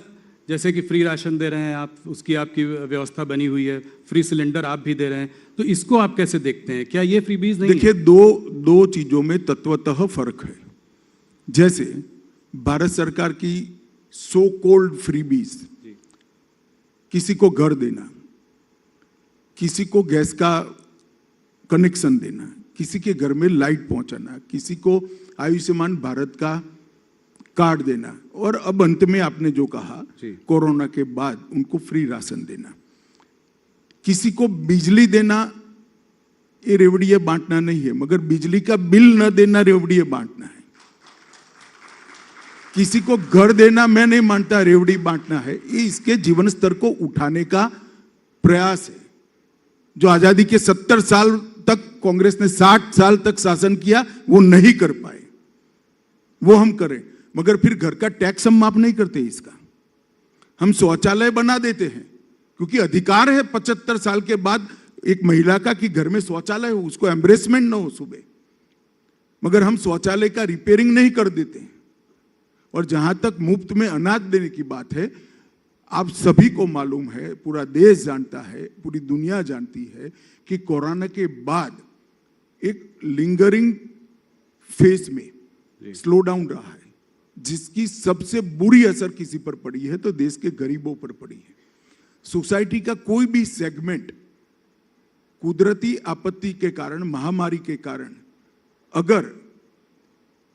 जैसे कि फ्री राशन दे रहे हैं आप, उसकी आपकी व्यवस्था बनी हुई है, फ्री सिलेंडर आप भी दे रहे हैं, तो इसको आप कैसे देखते हैं? क्या ये फ्रीबीज नहीं? देखिए, दो चीजों में तत्वतः फर्क है। जैसे भारत सरकार की सो कॉल्ड फ्रीबीज, किसी को घर देना, किसी को गैस का कनेक्शन देना, किसी के घर में लाइट पहुंचाना, किसी को आयुष्मान भारत का कार्ड देना और अब अंत में आपने जो कहा कोरोना के बाद उनको फ्री राशन देना, किसी को बिजली देना, ये रेवड़िया बांटना नहीं है, मगर बिजली का बिल न देना रेवड़िया बांटना है। किसी को घर देना मैं नहीं मानता रेवड़ी बांटना है। ये इसके जीवन स्तर को उठाने का प्रयास है। जो आजादी के 70 साल तक कांग्रेस ने 60 साल तक शासन किया वो नहीं कर पाए, वो हम करें। मगर फिर घर का टैक्स हम माफ नहीं करते इसका। हम शौचालय बना देते हैं क्योंकि अधिकार है 75 साल के बाद एक महिला का कि घर में शौचालय हो, उसको एम्ब्रेसमेंट ना हो सुबह, मगर हम शौचालय का रिपेयरिंग नहीं कर देते। और जहां तक मुफ्त में अनाज देने की बात है, आप सभी को मालूम है, पूरा देश जानता है, पूरी दुनिया जानती है कि कोरोना के बाद एक लिंगरिंग फेज में स्लो डाउन रहा है, जिसकी सबसे बुरी असर किसी पर पड़ी है तो देश के गरीबों पर पड़ी है। सोसाइटी का कोई भी सेगमेंट कुदरती आपत्ति के कारण, महामारी के कारण अगर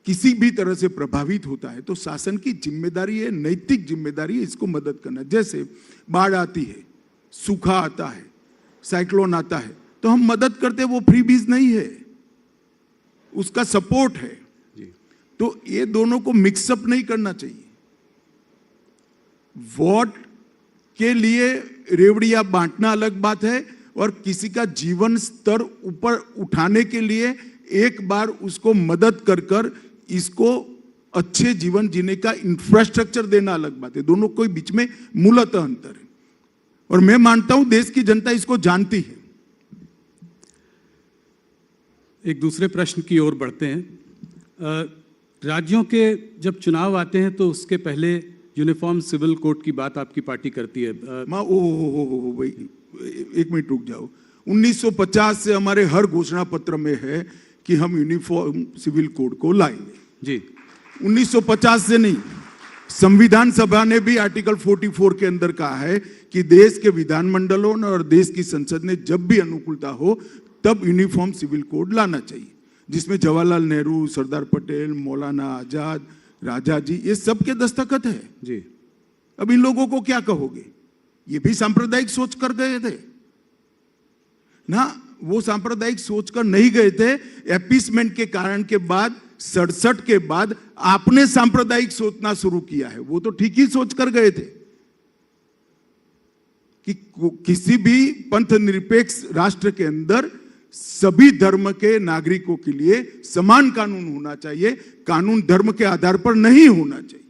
किसी भी तरह से प्रभावित होता है तो शासन की जिम्मेदारी है, नैतिक जिम्मेदारी है इसको मदद करना। जैसे बाढ़ आती है, सूखा आता है, साइक्लोन आता है, तो हम मदद करते, वो फ्रीबीज नहीं है, उसका सपोर्ट है। तो ये दोनों को मिक्सअप नहीं करना चाहिए। वोट के लिए रेवड़ियां बांटना अलग बात है, और किसी का जीवन स्तर ऊपर उठाने के लिए एक बार उसको मदद कर कर इसको अच्छे जीवन जीने का इंफ्रास्ट्रक्चर देना अलग बात है। दोनों के बीच में मूलतः अंतर है, और मैं मानता हूं देश की जनता इसको जानती है। एक दूसरे प्रश्न की ओर बढ़ते हैं। राज्यों के जब चुनाव आते हैं तो उसके पहले यूनिफॉर्म सिविल कोड की बात आपकी पार्टी करती है। भाई एक मिनट रुक जाओ। 1950 से हमारे हर घोषणा पत्र में है कि हम यूनिफॉर्म सिविल कोड को लाएंगे जी। 1950 से नहीं, संविधान सभा ने भी आर्टिकल 44 के अंदर कहा है कि देश के विधानमंडलों और देश की संसद ने जब भी अनुकूलता हो तब यूनिफॉर्म सिविल कोड लाना चाहिए, जिसमें जवाहरलाल नेहरू, सरदार पटेल, मौलाना आजाद, राजा जी, ये सबके दस्तखत है जी। अब इन लोगों को क्या कहोगे? ये भी सांप्रदायिक सोच कर गए थे ना, वो सांप्रदायिक सोच कर नहीं गए थे। एपीसमेंट के कारण के बाद 67 के बाद आपने सांप्रदायिक सोचना शुरू किया है, वो तो ठीक ही सोच कर गए थे कि किसी भी पंथ निरपेक्ष राष्ट्र के अंदर सभी धर्म के नागरिकों के लिए समान कानून होना चाहिए, कानून धर्म के आधार पर नहीं होना चाहिए।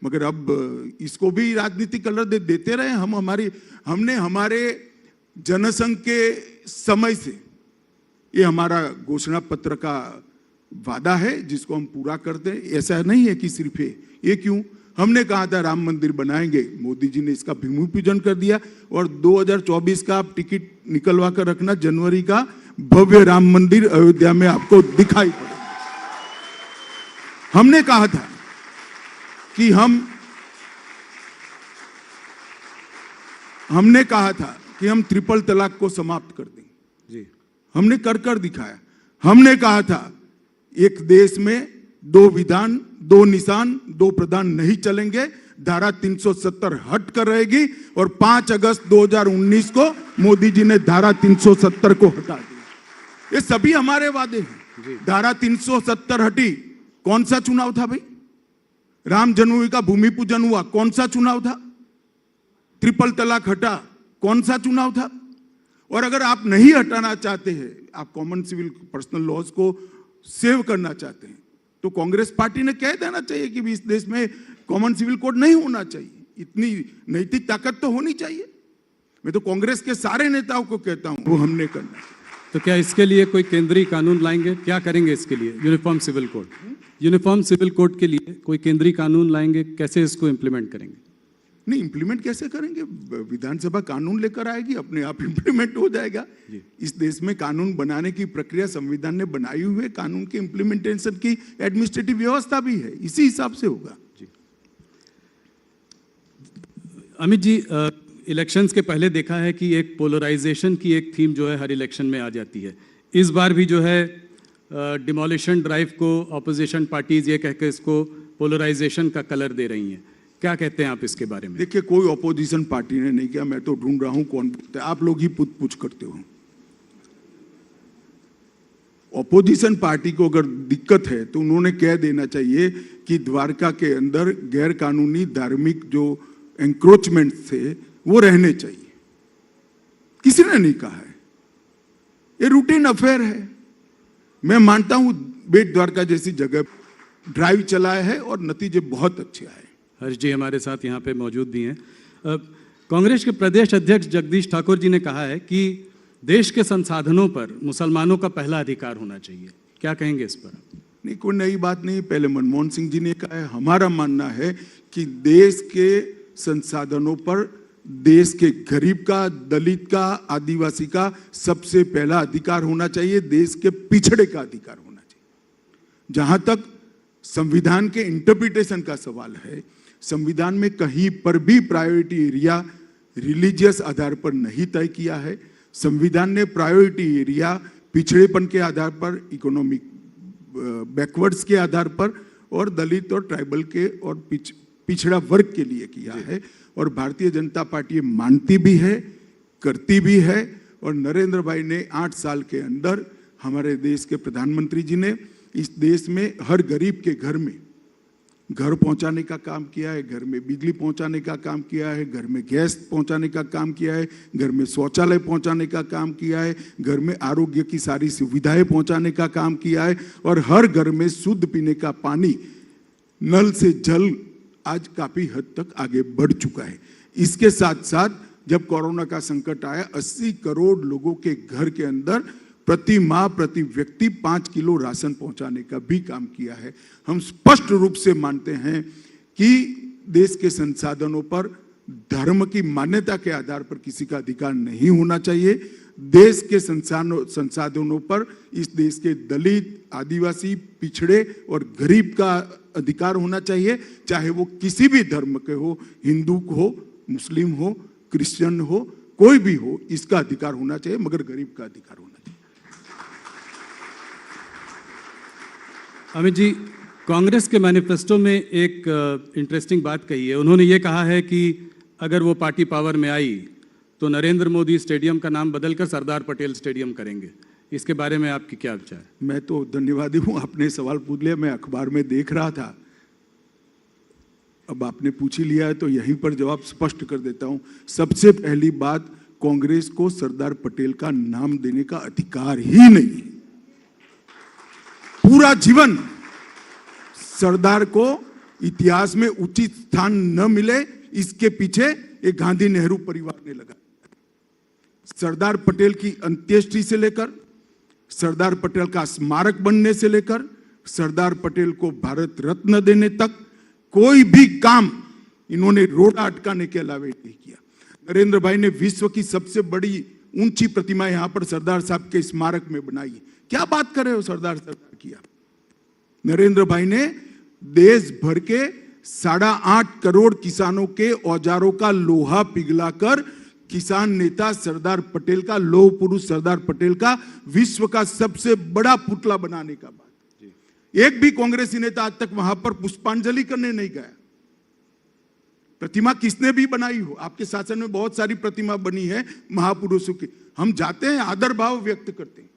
मगर अब इसको भी राजनीतिक कलर देते रहे। हमने हमारे जनसंघ के समय से ये हमारा घोषणा पत्र का वादा है जिसको हम पूरा करते हैं। ऐसा नहीं है कि सिर्फ ये क्यों, हमने कहा था राम मंदिर बनाएंगे, मोदी जी ने इसका भूमि पूजन कर दिया, और 2024 का आप टिकट निकलवा कर रखना, जनवरी का भव्य राम मंदिर अयोध्या में आपको दिखाई पड़ेगा। हमने कहा था कि हमने कहा था कि हम ट्रिपल तलाक को समाप्त कर देंगे जी, हमने कर दिखाया। हमने कहा था एक देश में 2 विधान, 2 निशान, 2 प्रधान नहीं चलेंगे, धारा 370 हट कर रहेगी, और 5 अगस्त 2019 को मोदी जी ने धारा 370 को हटा दिया। ये सभी हमारे वादे हैं। धारा 370 हटी, कौन सा चुनाव था भाई? राम जन्मभूमि का भूमि पूजन हुआ, कौन सा चुनाव था? ट्रिपल तलाक हटा, कौन सा चुनाव था? और अगर आप नहीं हटाना चाहते हैं, आप कॉमन सिविल पर्सनल लॉज को सेव करना चाहते हैं, तो कांग्रेस पार्टी ने कह देना चाहिए कि इस देश में कॉमन सिविल कोड नहीं होना चाहिए। इतनी नैतिक ताकत तो होनी चाहिए। मैं तो कांग्रेस के सारे नेताओं को कहता हूं, वो हमने करना है। तो क्या इसके लिए कोई केंद्रीय कानून लाएंगे? क्या करेंगे इसके लिए? Uniform civil code, uniform civil code के लिए कोई केंद्रीय कानून लाएंगे? कैसे इसको इंप्लीमेंट करेंगे? नहीं, इंप्लीमेंट कैसे करेंगे? विधानसभा कानून लेकर आएगी, अपने आप इंप्लीमेंट हो जाएगा। इस देश में कानून बनाने की प्रक्रिया संविधान ने बनाई हुई है, कानून के इंप्लीमेंटेशन की एडमिनिस्ट्रेटिव व्यवस्था भी है, इसी हिसाब से होगा। अमित जी, इलेक्शंस के पहले देखा है कि एक पोलराइजेशन की एक थीम जो है हर इलेक्शन में आ जाती है। इस बार भी जो है डिमोलिशन ड्राइव को ऑपोजिशन पार्टीज ये कहकर इसको पोलराइजेशन का कलर दे रही हैं। क्या कहते हैं आप इसके बारे में? देखिए, कोई ऑपोजिशन पार्टी ने नहीं किया, मैं तो ढूंढ रहा हूं कौन बोलता है। आप लोग ही पूछ करते हो। ऑपोजिशन पार्टी को अगर दिक्कत है तो उन्होंने कह देना चाहिए कि द्वारका के अंदर गैर कानूनी धार्मिक जो एंक्रोचमेंट थे वो रहने चाहिए। किसी ने नहीं कहा है, ये रूटीन अफेयर है। मैं मानता हूं बेट द्वारका जैसी जगह ड्राइव चलाया है और नतीजे बहुत अच्छे आए। हर्ष जी हमारे साथ यहाँ पे मौजूद भी हैं। कांग्रेस के प्रदेश अध्यक्ष जगदीश ठाकुर जी ने कहा है कि देश के संसाधनों पर मुसलमानों का पहला अधिकार होना चाहिए, क्या कहेंगे इस पर? नहीं, कोई नई बात नहीं। पहले मनमोहन सिंह जी ने कहा है। हमारा मानना है कि देश के संसाधनों पर देश के गरीब का, दलित का, आदिवासी का सबसे पहला अधिकार होना चाहिए, देश के पिछड़े का अधिकार होना चाहिए। जहां तक संविधान के इंटरप्रिटेशन का सवाल है, संविधान में कहीं पर भी प्रायोरिटी एरिया रिलीजियस आधार पर नहीं तय किया है। संविधान ने प्रायोरिटी एरिया पिछड़ेपन के आधार पर, इकोनॉमिक बैकवर्ड्स के आधार पर और दलित और ट्राइबल के और पिछड़ा वर्ग के लिए किया है। और भारतीय जनता पार्टी मानती भी है, करती भी है। और नरेंद्र भाई ने 8 साल के अंदर, हमारे देश के प्रधानमंत्री जी ने इस देश में हर गरीब के घर में घर पहुंचाने का काम किया है, घर में बिजली पहुंचाने का काम किया है, घर में गैस पहुंचाने का काम किया है, घर में शौचालय पहुंचाने का काम किया है, घर में आरोग्य की सारी सुविधाएं पहुंचाने का काम किया है और हर घर में शुद्ध पीने का पानी, नल से जल आज काफी हद तक आगे बढ़ चुका है। इसके साथ साथ जब कोरोना का संकट आया, 80 करोड़ लोगों के घर के अंदर प्रति माह प्रति व्यक्ति 5 किलो राशन पहुंचाने का भी काम किया है। हम स्पष्ट रूप से मानते हैं कि देश के संसाधनों पर धर्म की मान्यता के आधार पर किसी का अधिकार नहीं होना चाहिए। देश के संसाधनों पर इस देश के दलित, आदिवासी, पिछड़े और गरीब का अधिकार होना चाहिए, चाहे वो किसी भी धर्म के हो, हिंदू हो, मुस्लिम हो, क्रिश्चियन हो, कोई भी हो, इसका अधिकार होना चाहिए, मगर गरीब का अधिकार होना चाहिए। अमित जी, कांग्रेस के मैनिफेस्टो में एक इंटरेस्टिंग बात कही है। उन्होंने ये कहा है कि अगर वो पार्टी पावर में आई तो नरेंद्र मोदी स्टेडियम का नाम बदलकर सरदार पटेल स्टेडियम करेंगे। इसके बारे में आपकी क्या विचार? मैं तो धन्यवादी हूं, आपने सवाल पूछ लिया। मैं अखबार में देख रहा था, अब आपने पूछ ही लिया है तो यहीं पर जवाब स्पष्ट कर देता हूं। सबसे पहली बात, कांग्रेस को सरदार पटेल का नाम देने का अधिकार ही नहीं है। पूरा जीवन सरदार को इतिहास में उचित स्थान न मिले, इसके पीछे एक गांधी नेहरू परिवार ने लगा। सरदार पटेल की अंत्येष्टि से लेकर, सरदार पटेल का स्मारक बनने से लेकर, सरदार पटेल को भारत रत्न देने तक कोई भी काम इन्होंने रोड़ा अटकाने के अलावा नहीं किया। नरेंद्र भाई ने विश्व की सबसे बड़ी ऊंची प्रतिमा यहां पर सरदार साहब के स्मारक में बनाई। क्या बात कर रहे हो, सरदार किया। नरेंद्र भाई ने देश भर के 8.5 करोड़ किसानों के औजारों का लोहा पिघलाकर किसान नेता सरदार पटेल का, लौह पुरुष सरदार पटेल का विश्व का सबसे बड़ा पुतला बनाने का बात। एक भी कांग्रेसी नेता आज तक वहां पर पुष्पांजलि करने नहीं गया। प्रतिमा किसने भी बनाई हो, आपके शासन में बहुत सारी प्रतिमा बनी है महापुरुषों की, हम जाते हैं, आदर भाव व्यक्त करते हैं।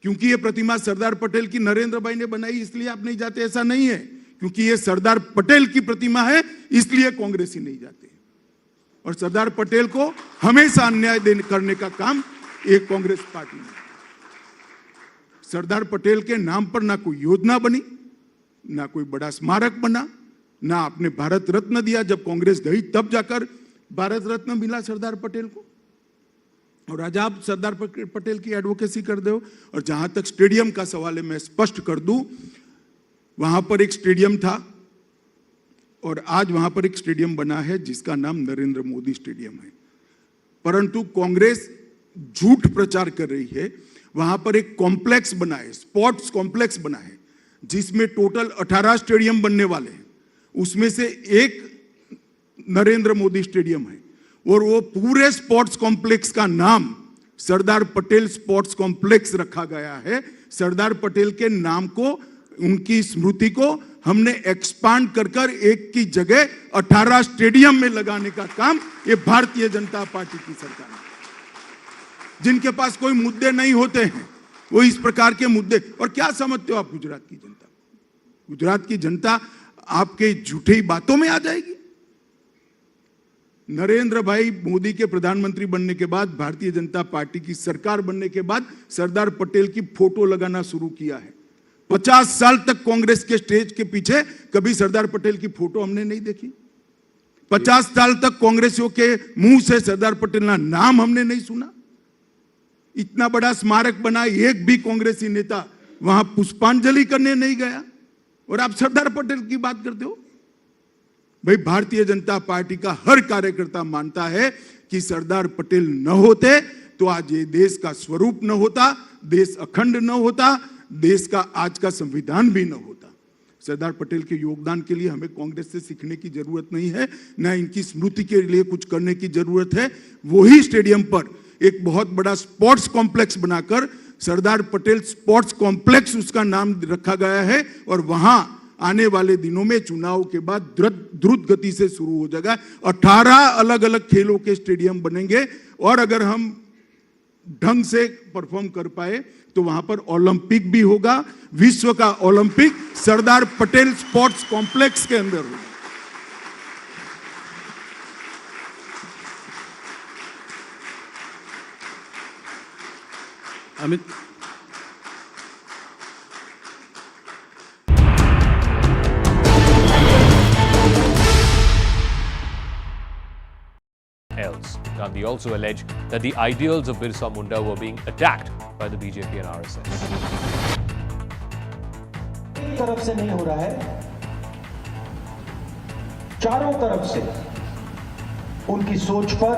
क्योंकि ये प्रतिमा सरदार पटेल की नरेंद्र भाई ने बनाई इसलिए आप नहीं जाते, ऐसा नहीं है। क्योंकि ये सरदार पटेल की प्रतिमा है इसलिए कांग्रेसी नहीं जाते। और सरदार पटेल को हमेशा अन्याय करने का काम एक कांग्रेस पार्टी ने। सरदार पटेल के नाम पर ना कोई योजना बनी, ना कोई बड़ा स्मारक बना, ना आपने भारत रत्न दिया। जब कांग्रेस गई तब जाकर भारत रत्न मिला सरदार पटेल को। और आज आप सरदार पटेल की एडवोकेसी कर दो। और जहां तक स्टेडियम का सवाल है, मैं स्पष्ट कर दूं, वहां पर एक स्टेडियम था और आज वहां पर एक स्टेडियम बना है जिसका नाम नरेंद्र मोदी स्टेडियम है। परंतु कांग्रेस झूठ प्रचार कर रही है। वहां पर एक कॉम्प्लेक्स बना है, स्पोर्ट्स कॉम्प्लेक्स बना है, जिसमें टोटल 18 स्टेडियम बनने वाले हैं। उसमें से एक नरेंद्र मोदी स्टेडियम है और वो पूरे स्पोर्ट्स कॉम्प्लेक्स का नाम सरदार पटेल स्पोर्ट्स कॉम्प्लेक्स रखा गया है। सरदार पटेल के नाम को, उनकी स्मृति को हमने एक्सपांड कर एक की जगह 18 स्टेडियम में लगाने का काम ये भारतीय जनता पार्टी की सरकार है। जिनके पास कोई मुद्दे नहीं होते हैं वो इस प्रकार के मुद्दे। और क्या समझते हो आप गुजरात की जनता? गुजरात की जनता आपके झूठी बातों में आ जाएगी। नरेंद्र भाई मोदी के प्रधानमंत्री बनने के बाद, भारतीय जनता पार्टी की सरकार बनने के बाद सरदार पटेल की फोटो लगाना शुरू किया है। 50 साल तक कांग्रेस के स्टेज के पीछे कभी सरदार पटेल की फोटो हमने नहीं देखी। 50 साल तक कांग्रेसियों के मुंह से सरदार पटेल का नाम हमने नहीं सुना। इतना बड़ा स्मारक बना, एक भी कांग्रेसी नेता वहां पुष्पांजलि करने नहीं गया, और आप सरदार पटेल की बात करते हो। भाई, भारतीय जनता पार्टी का हर कार्यकर्ता मानता है कि सरदार पटेल न होते तो आज ये देश का स्वरूप न होता, देश अखंड न होता, देश का आज का संविधान भी न होता। सरदार पटेल के योगदान के लिए हमें कांग्रेस से सीखने की जरूरत नहीं है, न इनकी स्मृति के लिए कुछ करने की जरूरत है। वही स्टेडियम पर एक बहुत बड़ा स्पोर्ट्स कॉम्प्लेक्स बनाकर सरदार पटेल स्पोर्ट्स कॉम्प्लेक्स उसका नाम रखा गया है, और वहां आने वाले दिनों में चुनाव के बाद द्रुत गति से शुरू हो जाएगा। 18 अलग अलग खेलों के स्टेडियम बनेंगे, और अगर हम ढंग से परफॉर्म कर पाए तो वहां पर ओलंपिक भी होगा। विश्व का Olympic Sardar Patel sports complex के अंदर होगा। Amit, else. Gandhi also alleged that the ideals of Birsa Munda were being attacked by the BJP and RSS. एक तरफ से नहीं हो रहा है, चारों तरफ से उनकी सोच पर,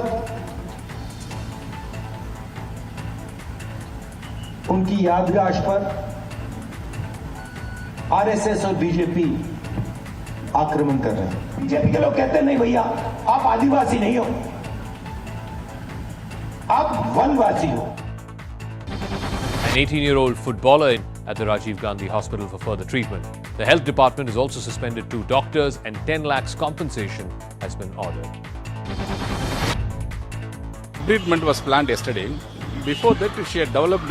उनकी यादगाश पर आरएसएस और बीजेपी आक्रमण कर रहे हैं। बीजेपी के लोग कहते हैं नहीं भैया, आप आदिवासी नहीं हो, आप वनवासी हो। An 18-year-old footballer at the Rajiv Gandhi Hospital for further treatment. The health department has also suspended 2 doctors and 10 lakhs compensation has been ordered. Treatment was planned yesterday. Before that, she had developed